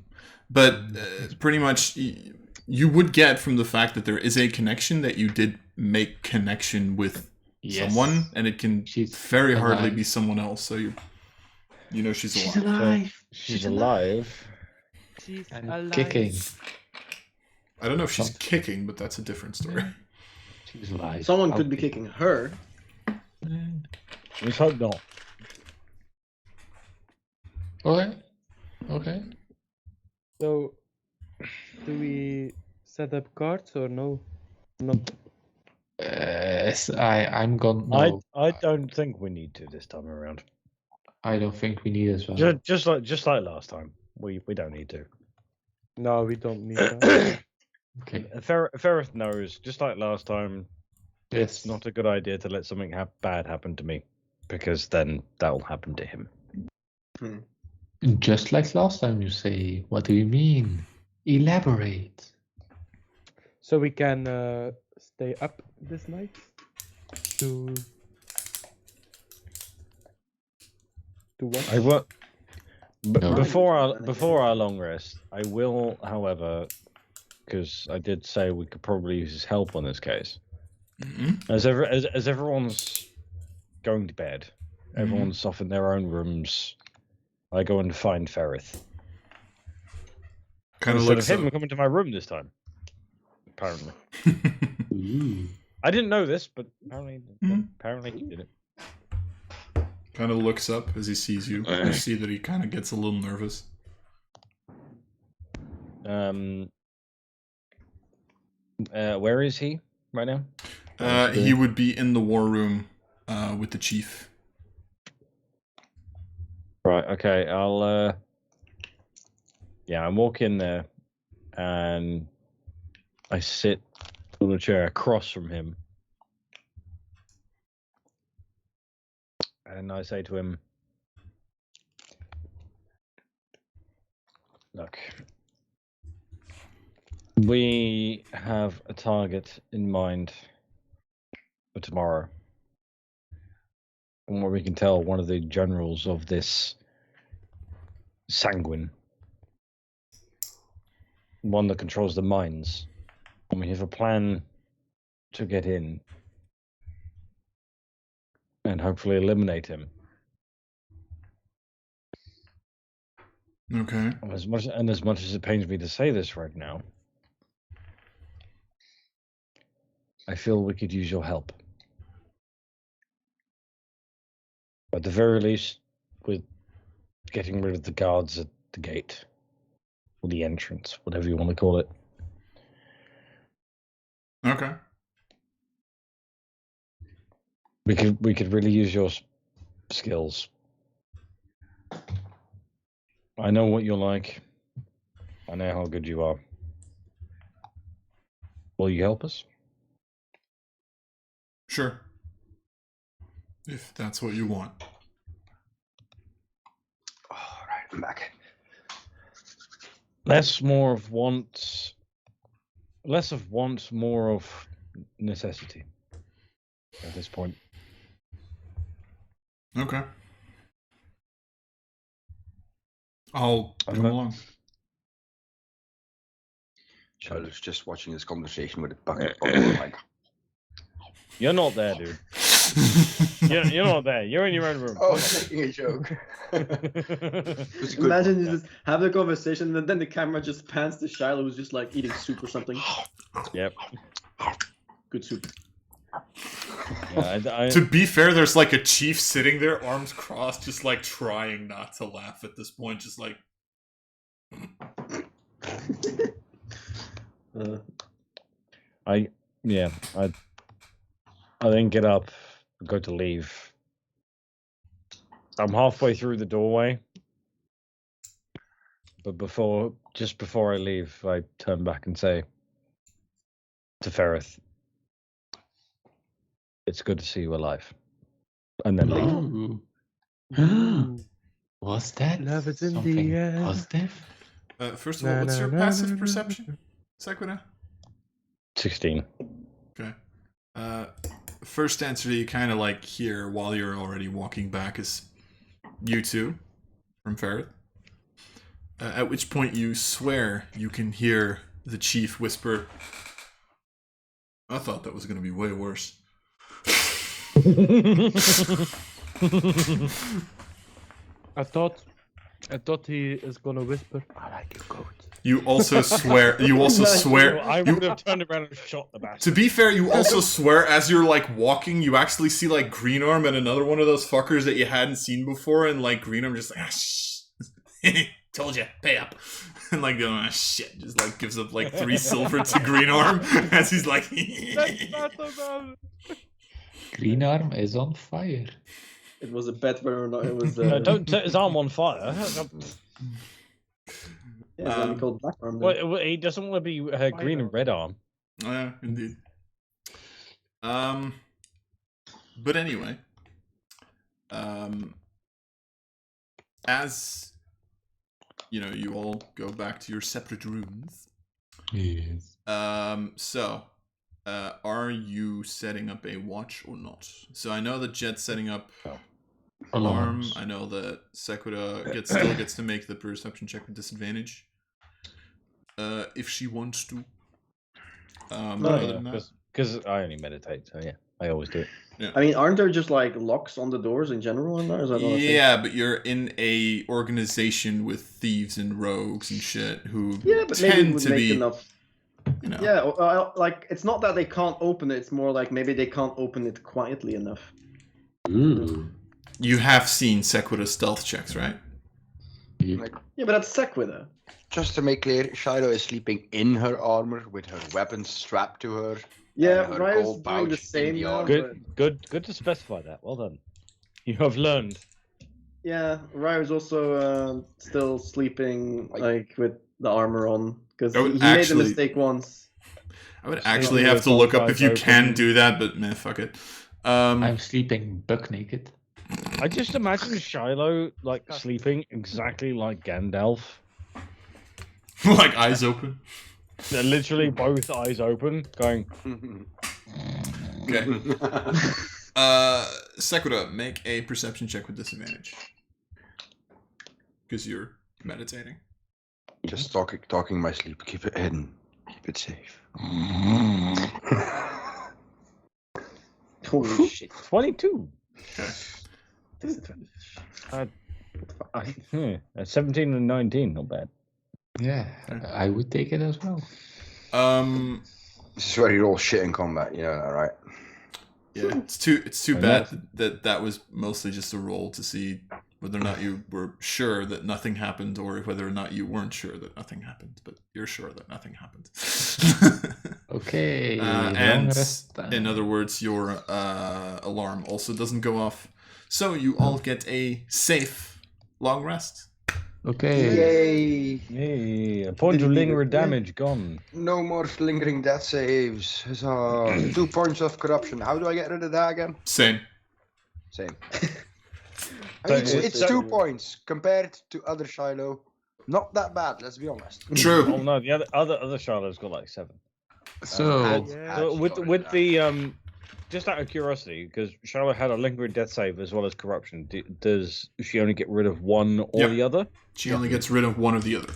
But pretty much you would get from the fact that there is a connection that you did make connection with someone, and it can She's very hardly alive. be someone else. So you know she's alive. She's alive. She's alive. She's And alive. kicking. I don't know if she's Something. kicking, but that's a different story. She's alive. Someone could be Okay. kicking her. Let's hope not. Okay. Okay. So, do we set up cards or no? Not. I'm gonna... No, I don't think we need to this time around. I don't think we need as well. Just like last time. We don't need to. No, we don't need that. Okay. Ferrith knows, just like last time, Yes. it's not a good idea to let something bad happen to me, because then that will happen to him. Just like last time, you say. What do you mean? Elaborate. So we can stay up this night to what? I will. No. Before our long rest, I will, however, because I did say we could probably use his help on this case. Mm-hmm. As everyone's going to bed, Mm-hmm. everyone's off in their own rooms. I go and find Ferrith. Kind of Instead looks of him coming to my room this time. Apparently, Ooh. I didn't know this, but apparently, Mhm. apparently he did it. kind of looks up as he sees you. You see that he kind of gets a little nervous. Where is he right now? He would be in the war room with the chief. Right. Okay. I'll. Yeah, I walk in there, and I sit on a chair across from him, and I say to him, "Look, We have a target in mind for tomorrow. From what we can tell, one of the generals of this Sanguine. One that controls the mines. And we have a plan to get in and hopefully eliminate him. Okay. As much as it pains me to say this right now, I feel we could use your help. At the very least, with getting rid of the guards at the gate. Or the entrance, whatever you want to call it. Okay. We could really use your skills. I know what you're like. I know how good you are. Will you help us? Sure. If that's what you want. All right, I'm back. Less of want, more of necessity at this point. Okay. I'll come along. Shiloh's just watching this conversation with a bucket of like. You're not there, dude. You're not there. You're in your own room. Oh, making a joke. Imagine you just have the conversation and then the camera just pans to Shiloh who's just like eating soup or something. Yep. Good soup. Yeah, To be fair, there's like a chief sitting there, arms crossed, just like trying not to laugh at this point, just like. I then get up and go to leave. I'm halfway through the doorway. But just before I leave, I turn back and say to Ferrith, "It's good to see you alive." And then leave. Was that Love is in the something air. positive? First of all, what's your passive perception, Sequina? 16. Okay. First answer that you kind of like hear while you're already walking back is you two from Ferrith. At which point you swear you can hear the chief whisper, "I thought that was going to be way worse." I thought he is gonna whisper, "I like your coat." You also swear. I would have turned around and shot the bastard. To be fair, you also swear as you're like walking, you actually see like Greenarm and another one of those fuckers that you hadn't seen before, and like Greenarm just like, told you, pay up. And like, oh shit, just like gives up like 3 silver to Greenarm as he's like, Greenarm is on fire. It was a bet whether or not it was. Don't set his arm on fire. Yeah, called Black Arm. Well, he doesn't want to be green and red arm. Yeah, indeed. But anyway, as you know, you all go back to your separate rooms. Yes. So, are you setting up a watch or not? So I know that Jet's setting up alarm. I know that Sequita still gets to make the perception check with disadvantage. If she wants to. Because I only meditate, so yeah, I always do it. Yeah. I mean, aren't there just like locks on the doors in general in there? Is that not a thing? Yeah, but you're in a organization with thieves and rogues and shit who but maybe it tend would to make be. enough. You know. Yeah, like it's not that they can't open it; it's more like maybe they can't open it quietly enough. You have seen Sequita stealth checks, right? Like, Yeah, but that's Sequita. just to make clear, Shiloh is sleeping in her armor with her weapons strapped to her. Yeah, and her Raya's gold doing the pouch in same the now. armor. Good to specify that. Well done. You have learned. Yeah, Raya's also still sleeping like with the armor on because he made a mistake once. I would actually have to look up if you can do that, but meh, fuck it. I'm sleeping buck naked. I just imagine Shiloh like sleeping exactly like Gandalf. Like eyes open. They're literally both eyes open, going. Okay. Sakura, make a perception check with disadvantage. Because you're meditating. Just talking in my sleep. Keep it hidden. Keep it safe. Holy shit. 22. Okay. At 17 and 19, not bad. Yeah, I would take it as well. This is where you're all shit in combat. You know that, right? Yeah, it's too bad that was mostly just a roll to see whether or not you were sure that nothing happened, or whether or not you weren't sure that nothing happened. But you're sure that nothing happened. Okay. And rest in other words, your alarm also doesn't go off, so you all get a safe long rest. Okay. Yay! Yay, a point of lingering damage gone. No more lingering death saves. Huzzah. 2 points of corruption. How do I get rid of that again? Same. Same. I mean, it's 2 points compared to other Shiloh. Not that bad, let's be honest. True. Oh no, the other Charlotte's got like 7. So, So with the just out of curiosity, because Charlotte had a lingering death save as well as corruption, does she only get rid of one or the other? She only gets rid of one or the other.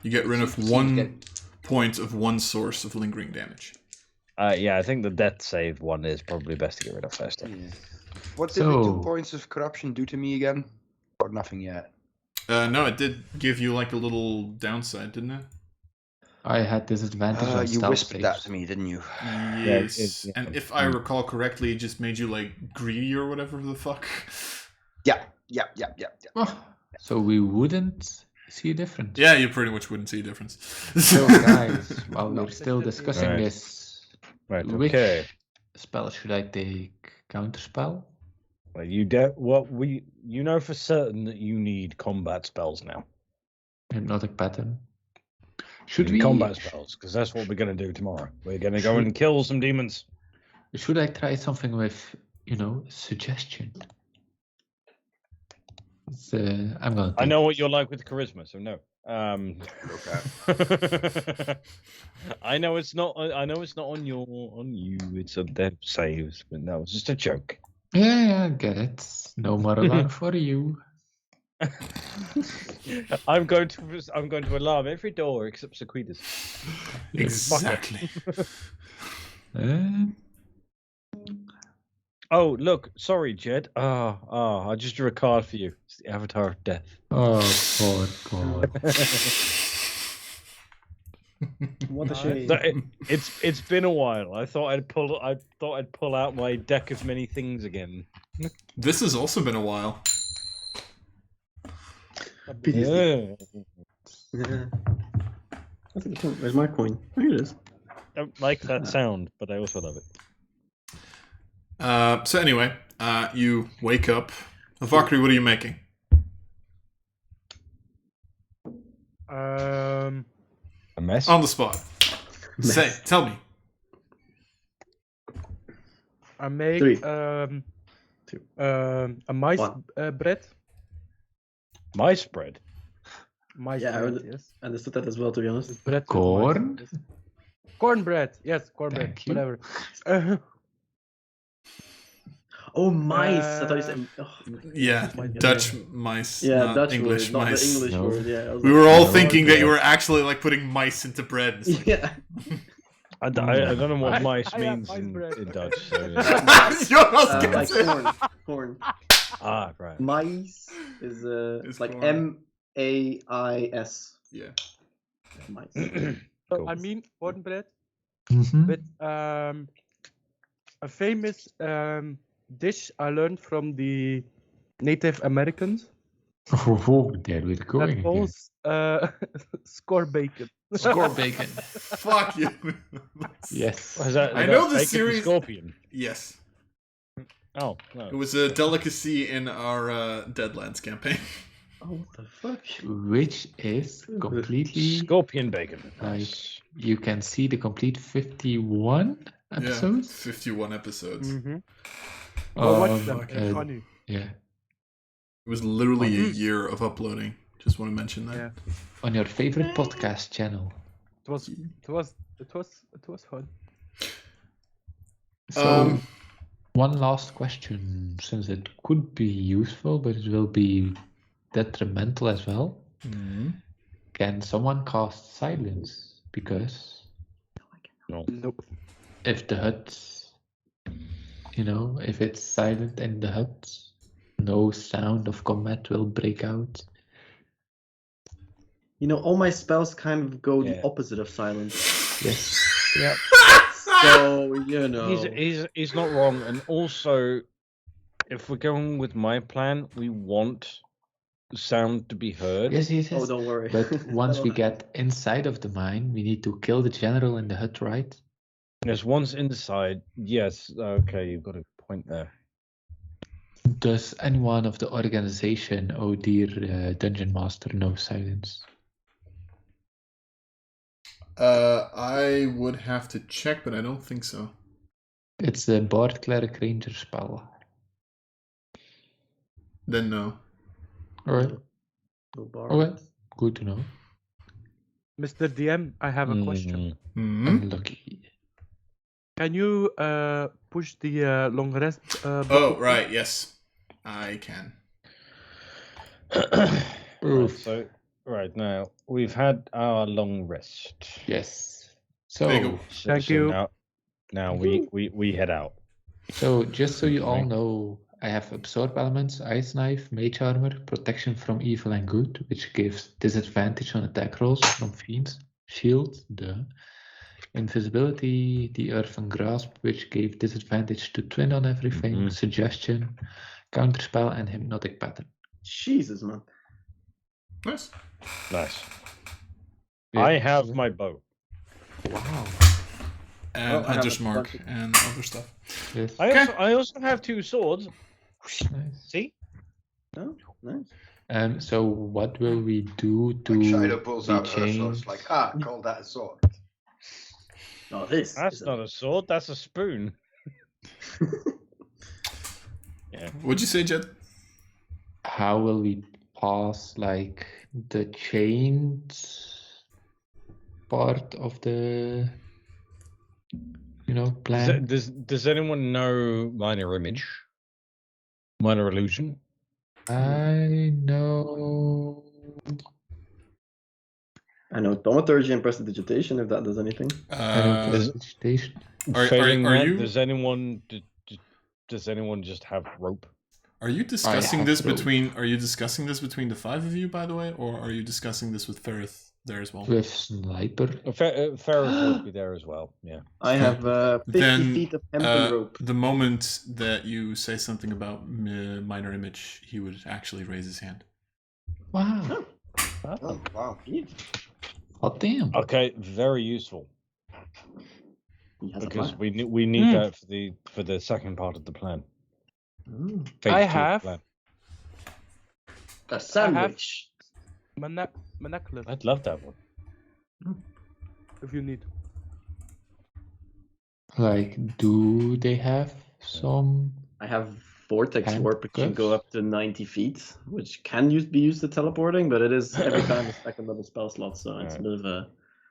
You get rid of 1 point of one source of lingering damage. Yeah, I think the death save one is probably best to get rid of first. Yeah. What did the 2 points of corruption do to me again? Or nothing yet? No, it did give you like a little downside, didn't it? I had disadvantage on You stealth whispered that saves. to me, didn't you? Yes. Yeah, and if I recall correctly, it just made you like greedy or whatever the fuck. Yeah. Oh, so we wouldn't see a difference. Yeah, you pretty much wouldn't see a difference. So guys, while No. we're still discussing Right. this, Right. which Okay. spell should I take? Counterspell? Well, you know for certain that you need combat spells now. Hypnotic pattern? Should You we need combat spells, because that's what we're going to do tomorrow. We're going to go and kill some demons. Should I try something with, suggestion? It's, I'm gonna. I take know it. what you're like with charisma, so no. Okay. I know it's not. I know it's not on you. It's a death saves, but no, it's just a joke. Yeah, I get it. No more alarm for you. I'm going to alarm every door except Sequitas. Exactly. Uh, Oh, look, sorry, Jed. I just drew a card for you. It's the Avatar of Death. oh, poor God. What a shame. So it's been a while. I thought I'd pull out my deck of many things again. This has also been a while. Yeah. Yeah. Where's my coin? Oh, here it is. Don't like that sound, but I also love it. So anyway, you wake up. Valkyrie, what are you making? A mess. On the spot. Tell me. I make 3. a mice 1. bread. My spread. Mice Yeah, I bread, would- yes. Understood that as well, to be honest. Bread with Corn? mice, yes. Cornbread, yes, cornbread, Thank you. whatever. Oh, mice! I thought you said. Oh, Yeah, my God. Dutch mice, Yeah, not Dutch English word, not mice. the English No. word. Yeah. I was We like, were all No, thinking that you yeah. were actually like putting mice into bread. It's like- Yeah. I don't know what I- mice I have means mice in bread. Dutch. So, yeah. Jonas Like gets it. corn. Ah, right. Mice is It's like corn. MAIS. Yeah. Mice. So, Cool. I mean cornbread Mhm. with a famous dish I learned from the Native Americans. Oh, there we're going That again. calls score bacon. Score bacon. Fuck you. Yes. Is that I know bacon the and series- Scorpion. Yes. Oh, It no. was a delicacy in our Deadlands campaign. Oh, what the fuck? Which is completely. Scorpion bacon. Like, Nice. you can see the complete 51 Yeah, episodes. 51 episodes. Mm-hmm. Oh, Watch them. fuck. It's funny. yeah. It was literally a year of uploading. Just want to mention that. Yeah. On your favorite podcast channel. It was fun. So, one last question, since it could be useful, but it will be detrimental as well. Can someone cast silence? Because Nope. if the hut, if it's silent in the hut, no sound of combat will break out. All my spells kind of go the Yeah. opposite of silence. Yes. Yeah. So, He's not wrong, and also, if we're going with my plan, we want sound to be heard. Yes. Oh, don't worry. But once we That'll get inside of the mine, we need to kill the general in the hut, right? Yes, once inside. Yes. Okay, you've got a point there. Does anyone of the organization, oh dear Dungeon Master, know silence? I would have to check, but I don't think so. It's a Bard Cleric Ranger spell. Then no. Alright, No bar. okay, good to know. Mr. DM, I have a question. Hmm? Unlucky. Can you push the long rest? Oh, right, yes. I can. So, right now we've had our long rest. Yes. There you So, Thank you. Now we head out. so just so you all know, I have absorb elements, ice knife, mage armor, protection from evil and good, which gives disadvantage on attack rolls from fiends, shield, invisibility, the earthen grasp, which gave disadvantage to twin on everything, suggestion, counterspell, and hypnotic pattern. Jesus, man. Nice. Nice. Yeah. I have my bow. Wow. And Oh, I have Hunter's a Mark bunch of- and other stuff. Yes. I also have 2 swords. Nice. See? Oh, nice. So what will we do to Like Shido pulls be out her sword. changed? It's like, call that a sword. Oh, this. That's is not a sword. That's a spoon. What'd you say, Jed? How will we pass like the chained part of the plan? Does anyone know minor image? Minor illusion? I know. I know thaumaturgy and prestidigitation, if that does anything. I know prestidigitation. Failing are that, you- does anyone just have rope? Are you discussing have this rope. between the 5 of you, by the way, or are you discussing this with Ferrith there as well? With sniper. Ferris would be there as well. Yeah. I have 50 Then, feet of hempen rope. The moment that you say something about minor image, he would actually raise his hand. Wow. Oh, wow. Oh damn. Okay. Very useful He has a because plan. we need that for the second part of the plan. Phase I 2 of the have- plan. A sandwich. My necklace, I'd love that one. if you need. Like, do they have some? I have vortex Hand warp, which can go cuffs? up to 90 feet, which can be used to teleporting, but it is every time a second level spell slot, so it's a bit of a.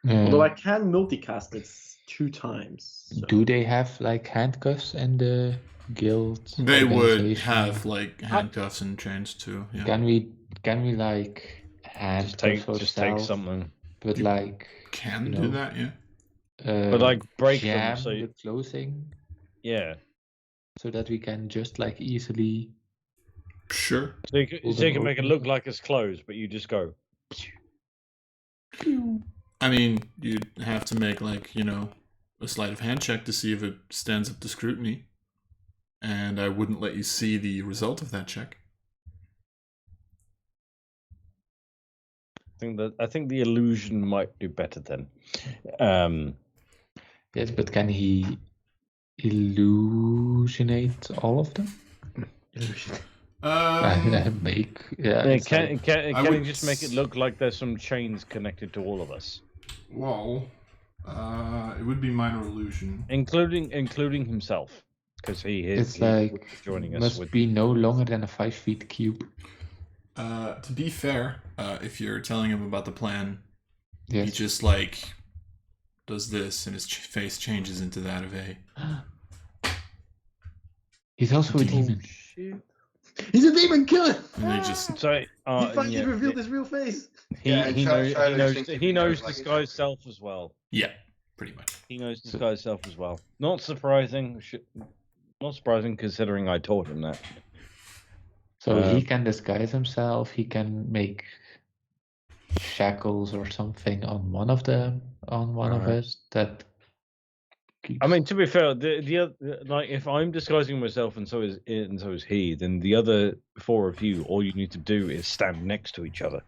Although I can multicast it 2 times. So. Do they have like handcuffs in the guild? They would organization? have like handcuffs and chains too. Yeah. Can we like Just take ourselves, something, but like Can you do know, that, yeah. but like break them jam so the closing yeah. so that we can just like easily. Sure. So you Pull can them make it open. look like it's closed, but you just go. I mean, you'd have to make like, a sleight of hand check to see if it stands up to scrutiny. And I wouldn't let you see the result of that check. I think the illusion might do better then. Yes, but can he illusionate all of them? Make it's Can like- can I he would just make it look like there's some chains connected to all of us, Well, it would be minor illusion. including himself, because he is it's like joining us must with. be no longer than a 5 feet cube. To be fair, if you're telling him about the plan, he Yes. just like does this, and his face changes into that of a. He's also a Oh, demon. Shit. He's a demon killer. And they just. So He finally yeah, revealed his real face. he Yeah, and he knows like this it's- guy's self as well. Yeah, pretty much. He knows this guy's self as well. Not surprising. Not surprising considering I taught him that. So he can disguise himself. He can make shackles or something on one of them, on one of us. That. I mean, to be fair, the other, like if I'm disguising myself and so is he, then the other four of you, all you need to do is stand next to each other.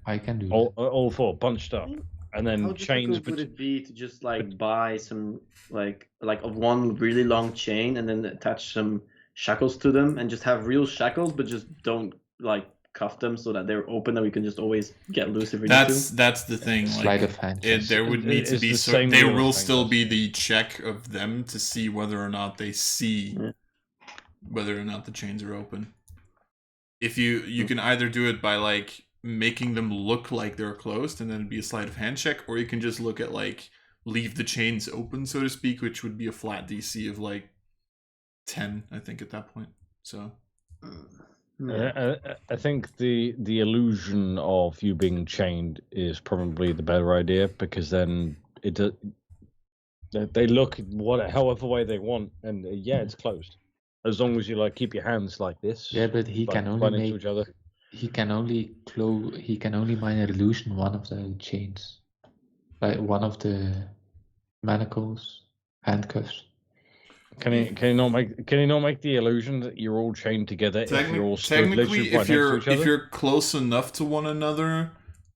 I can do All four bunched up, and How then difficult chains. would it be to just like buy some like a one really long chain and then attach some shackles to them and just have real shackles, but just don't like cuff them so that they're open and we can just always get loose if we need to. That's the thing. Sleight Like, of hand. there would need to It's be the so same there rule will as still be handcuffs. the check of them to see whether or not they see Yeah. whether or not the chains are open. If you can either do it by like making them look like they're closed and then it'd be a sleight of hand check, or you can just look at like leave the chains open, so to speak, which would be a flat DC of like 10, I think, at that point. So I think the illusion of you being chained is probably the better idea, because then they look however way they want, and it's closed. As long as you like keep your hands like this. Yeah, but he like, can only run into make. each other. He can only minor illusion one of the chains, like one of the manacles, handcuffs. Can he not make the illusion that you're all chained together if you're all stood literally technically, right next to each other? if you're close enough to one another,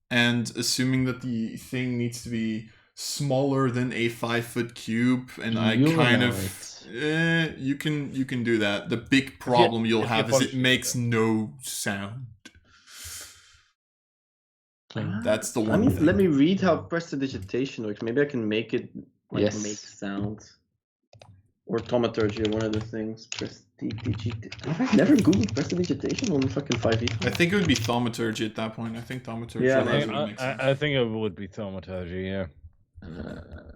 and assuming that the thing needs to be smaller than a 5-foot cube, and You'll kind allow of you can do that. The big problem you'll if have you're is it punching makes no sound. That's the one thing. Let me read how prestidigitation works. Maybe I can make it like Yes. make sounds. Or thaumaturgy, one of the things. Prestidigitation. Have I never googled prestidigitation on fucking 5e? I think it would be thaumaturgy at that point. I think thaumaturgy Yeah, allows maybe. you to make sense. I think it would be thaumaturgy, yeah.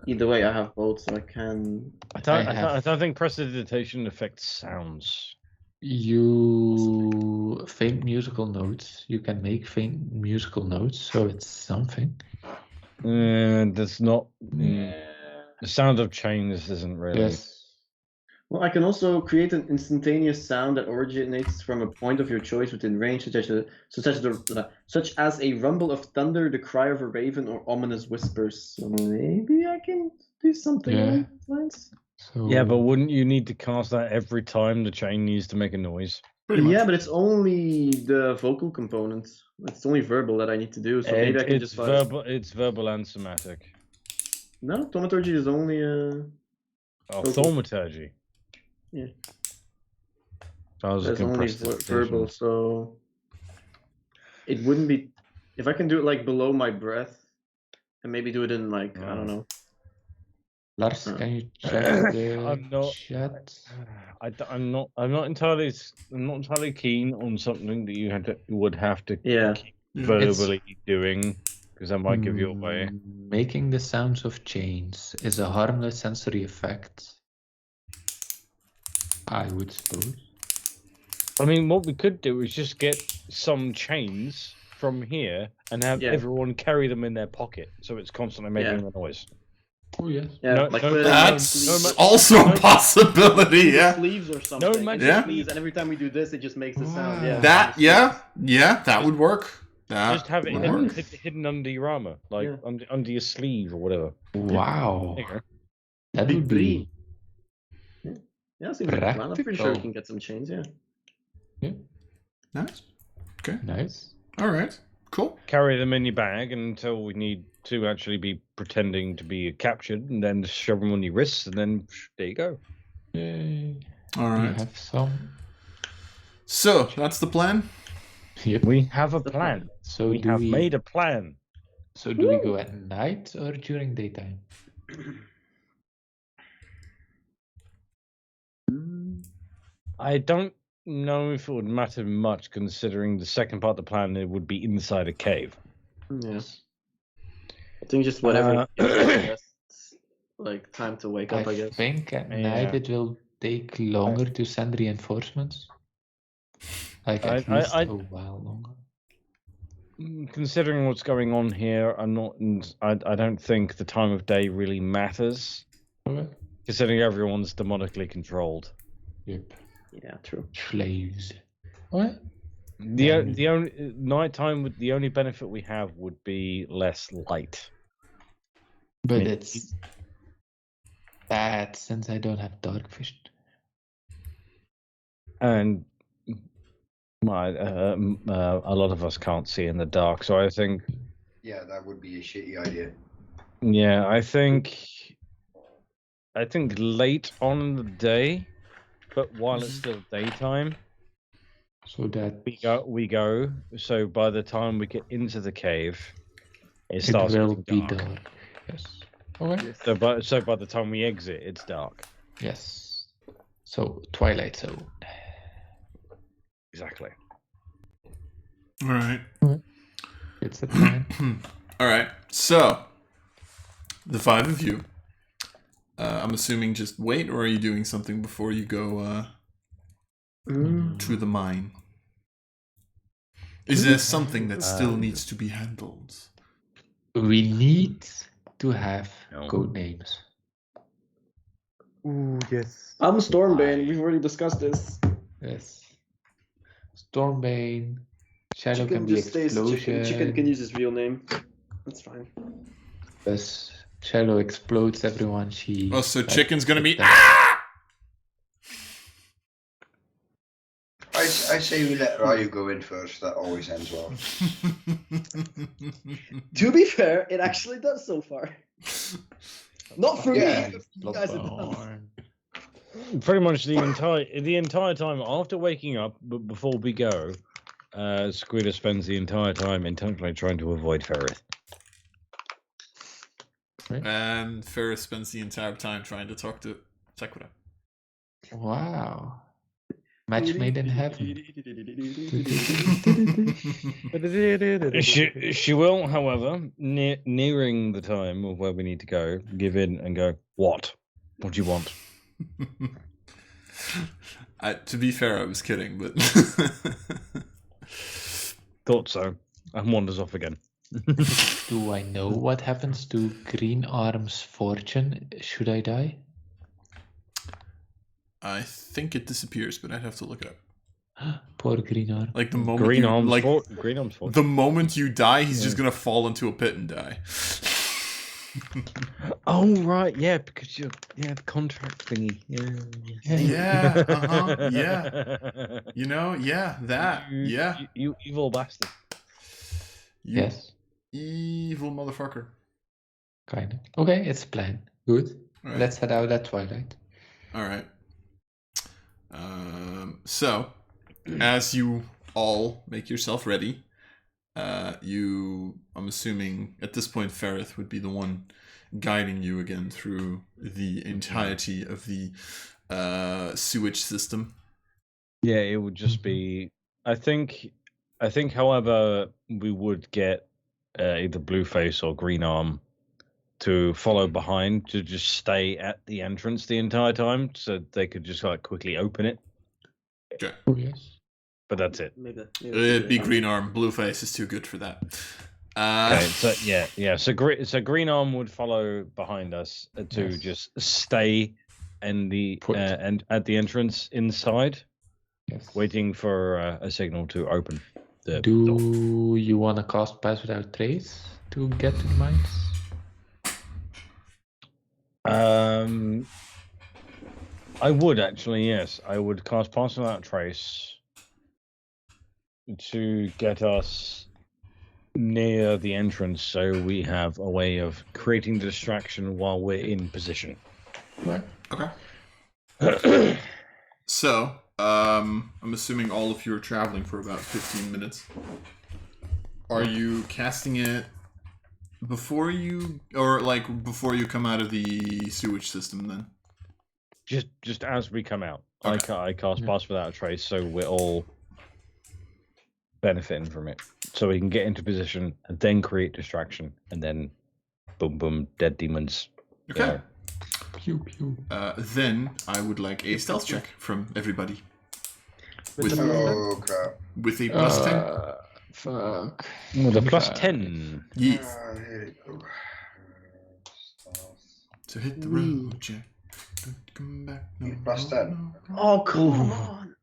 Either way, I have both, so I can. I have- don't think prestidigitation affects sounds. You faint musical notes. You can make faint musical notes, so it's something. That's not. The sound of chains isn't really. Yes. Well, I can also create an instantaneous sound that originates from a point of your choice within range, such as a rumble of thunder, the cry of a raven, or ominous whispers. So maybe I can do something Yeah. along those lines. So Yeah, but wouldn't you need to cast that every time the chain needs to make a noise? Pretty much. Yeah, but it's only the vocal component. It's only verbal that I need to do. So maybe I can It's just verbal. It's verbal and somatic. No, thaumaturgy is only Oh, Verbal. thaumaturgy. Yeah. So I was That's looking only verbal, so it wouldn't be if I can do it like below my breath and maybe do it in like I don't know. Lars, can you check I'm the not- chat? I'm not entirely keen on something that you would have to Yeah. verbally doing, because that might give you away. Making the sounds of chains is a harmless sensory effect, I would suppose. I mean, what we could do is just get some chains from here and have Yeah. everyone carry them in their pocket, so it's constantly making the noise. Oh yes. Yeah, No, like no, put it That's on sleeves. also a possibility, yeah. Sleeves or something. No and magic just sleeves. sleeves, and every time we do this, it just makes the sound. Wow. Yeah. That, yeah, that would work. That Just have it would hidden, work. hidden under your armor, like Yeah. under your sleeve or whatever. Wow. There you go. That Big would be Yeah, seems like a plan. I'm pretty sure we Practical. can get some chains. Yeah. Nice. Okay. nice. All right. Cool. Carry them in your bag until we need to actually be pretending to be captured, and then just shove them on your wrists, and then there you go. Yay. All We right. have some. So that's the plan. Yep. We have a plan. So We do have we made a plan. So do we go at night or during daytime? I don't know if it would matter much, considering the second part of the plan it would be inside a cave. Yes. I think just whatever. Like time to wake up, I guess. think at Yeah. night it will take longer to send reinforcements. Like at least a while longer. Considering what's going on here, I don't think the time of day really matters. Okay. Considering everyone's demonically controlled. Yep. Yeah, true. Slaves. What? The only nighttime, the only benefit we have would be less light. But mean, it's bad since I don't have dark vision. And a lot of us can't see in the dark, so I think. Yeah, that would be a shitty idea. Yeah, I think late on in the day, but while it's still daytime. So that we go. So by the time we get into the cave, it it starts will getting be dark. dark. Yes. Okay. So by the time we exit, it's dark. Yes. So Twilight Zone. Exactly. All right. It's a plan. All right. So, the 5 of you. I'm assuming just wait, or are you doing something before you go to the mine? Is there something that still needs to be handled? We need to have code names. Ooh, yes. I'm Stormbane. We've already discussed this. Yes. Stormbane. Shadow can be just stays a explosion. Chicken can use his real name. That's fine. Yes. Shadow explodes everyone. She. Oh, so like, Chicken's gonna be. I say we let Ryu go in first. That always ends well. To be fair, it actually does so far. Not for Yeah. me, but for you guys it does. Pretty much the entire time after waking up, but before we go, Squida spends the entire time intentionally trying to avoid Ferrith. And Ferris spends the entire time trying to talk to Sakura. Wow. Match made in heaven. She will, however, nearing the time of where we need to go, give in and go, What do you want? To be fair, I was kidding, but Thought so. And wanders off again. Do I know what happens to Green Arm's fortune should I die? I think it disappears. But I'd have to look it up. Poor Green Arm. Like the moment Green you, Arm's like Green Arm's the moment you die, he's just gonna fall into a pit and die. Oh right, yeah, because you're the contract thingy. Yeah, yeah. You know, yeah, that, yeah. You evil bastard. You Yes. evil motherfucker. Kind of. Okay, it's a plan. Good. Right. Let's head out at twilight. All right. So, as you all make yourself ready, I'm assuming at this point Ferrith would be the one guiding you again through the entirety of the sewage system. Yeah, it would just be. I think. However, we would get either Blueface or Green Arm to follow behind to just stay at the entrance the entire time, so they could just like quickly open it. Okay. Oh, yes. But that's it. It'd be Green Arm. Blueface is too good for that. Okay, so yeah. So Green Arm would follow behind us to Yes. just stay in the and at the entrance inside, Yes. waiting for a signal to open the door. Do you want to cast Pass Without Trace to get to the mines? I would actually, yes. I would cast Pass Without Trace to get us near the entrance, so we have a way of creating the distraction while we're in position. Right. Okay. So, I'm assuming all of you are traveling for about 15 minutes. Are you casting it before you, or like before you come out of the sewage system then? Just as we come out, Okay. I cast Pass Without Trace, so we're all benefiting from it. So we can get into position and then create distraction, and then Boom, boom, dead demons. Okay. Yeah. Pew pew. Then I would like a stealth check from everybody. With With- the Oh crap. With a plus 10. Fuck. With a plus 25. 10. Yes. Here we go. So hit the road, Jack. Don't come back. No, Plus no, 10. no. Oh, come on.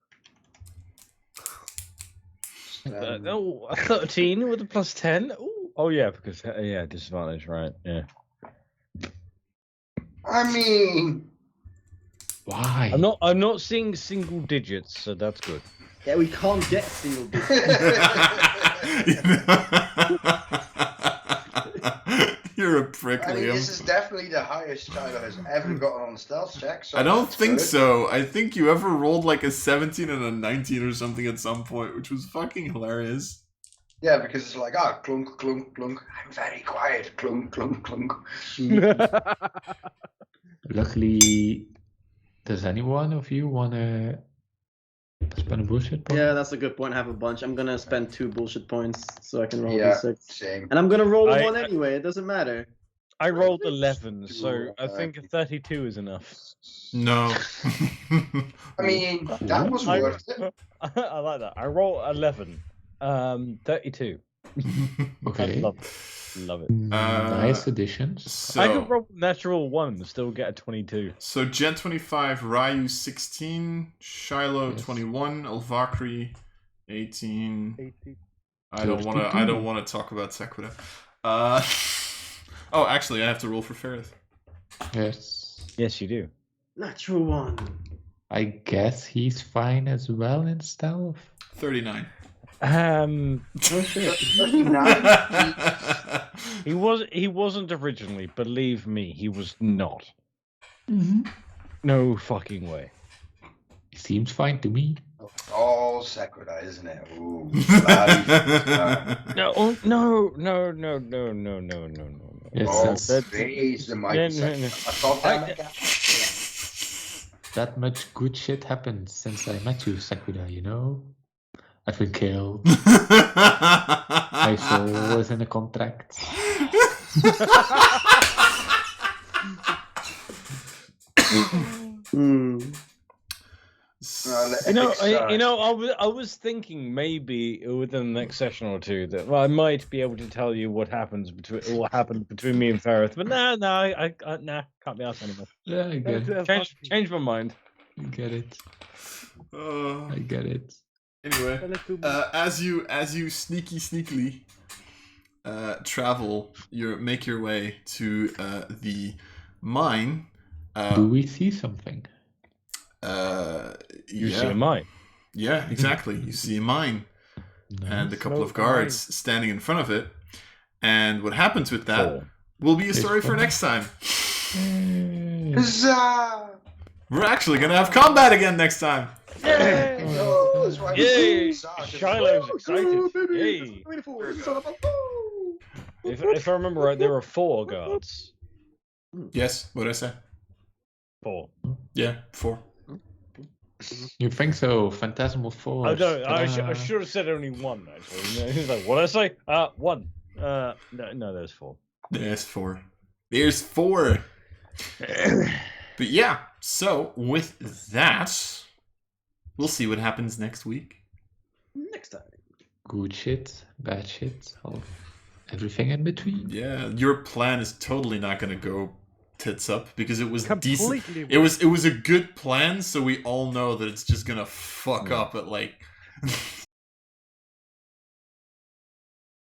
A 13 with a plus 10. Ooh. Oh yeah, because disadvantage, right? Yeah. I mean, Why? I'm not seeing single digits, so that's good. Yeah, we can't get single digits. You're a prick, I mean, Liam. this is definitely the highest Shiloh has ever gotten on stealth check. So I don't that's think good. so. I think you ever rolled like a 17 and a 19 or something at some point, which was fucking hilarious. Yeah, because it's like, clunk, clunk, clunk. I'm very quiet. Clunk, clunk, clunk. Luckily, does anyone of you wanna spend a bullshit point? Yeah, that's a good point. I have a bunch. I'm gonna spend 2 bullshit points so I can roll Yeah. d6. Same. And I'm gonna roll a I- 1 anyway. It doesn't matter. I rolled 11, so I think a 32 is enough. No. I mean, that was I- worth it. I like that. I roll 11. 32. Okay. Love it. Nice additions. I could So, roll natural 1 and still get a 22. so Jet 25, Ryu 16, Shiloh Yes. 21, Elvakri 18. 80. I don't want to talk about Sequita. Oh, actually, I have to roll for Ferrith. Yes. Yes, you do. Natural 1. I guess he's fine as well in stealth. 39. He wasn't originally. Believe me, he was not. No fucking way. He seems fine to me. Oh, Sequita, isn't it? Ooh, bloody. No, no. Yes, Oh, that's praise the No, mighty no, no. Sequita. I thought that. that much good shit happened since I met you, Sakura, you know? I've been killed. My soul was in a contract. Hmm. I was thinking maybe within the next session or two that I might be able to tell you what happened between me and Ferrith, but no, I can't be asked anymore. Yeah, I get it. Change my mind. I get it. Uh, I get it. anyway, as you sneakily travel, make your way to the mine. Do we see something? You Yeah. see a mine. Yeah, exactly. You see a mine and a couple of Smoke guards standing in front of it. And what happens with that Four. will be a It's story for fun. next time. Yay. Huzzah! We're actually gonna have combat again next time. Yay! Oh, that's why we Yay! do Huzzah, 'cause- Shiloh's excited. Yay! If I remember right, there are 4 guards. Yes, what did I say? 4. Yeah, 4. You think so? Phantasmal Force. I don't. I Ta-da. should have said only 1 actually. He's like, what did I say? 1. No, there's 4. There's 4. There's 4. But yeah, so with that, we'll see what happens next week. Next time. Good shit, bad shit, everything in between. Yeah, your plan is totally not gonna go tits up because it was decent. Completely. It was a good plan, so we all know that it's just gonna fuck up at like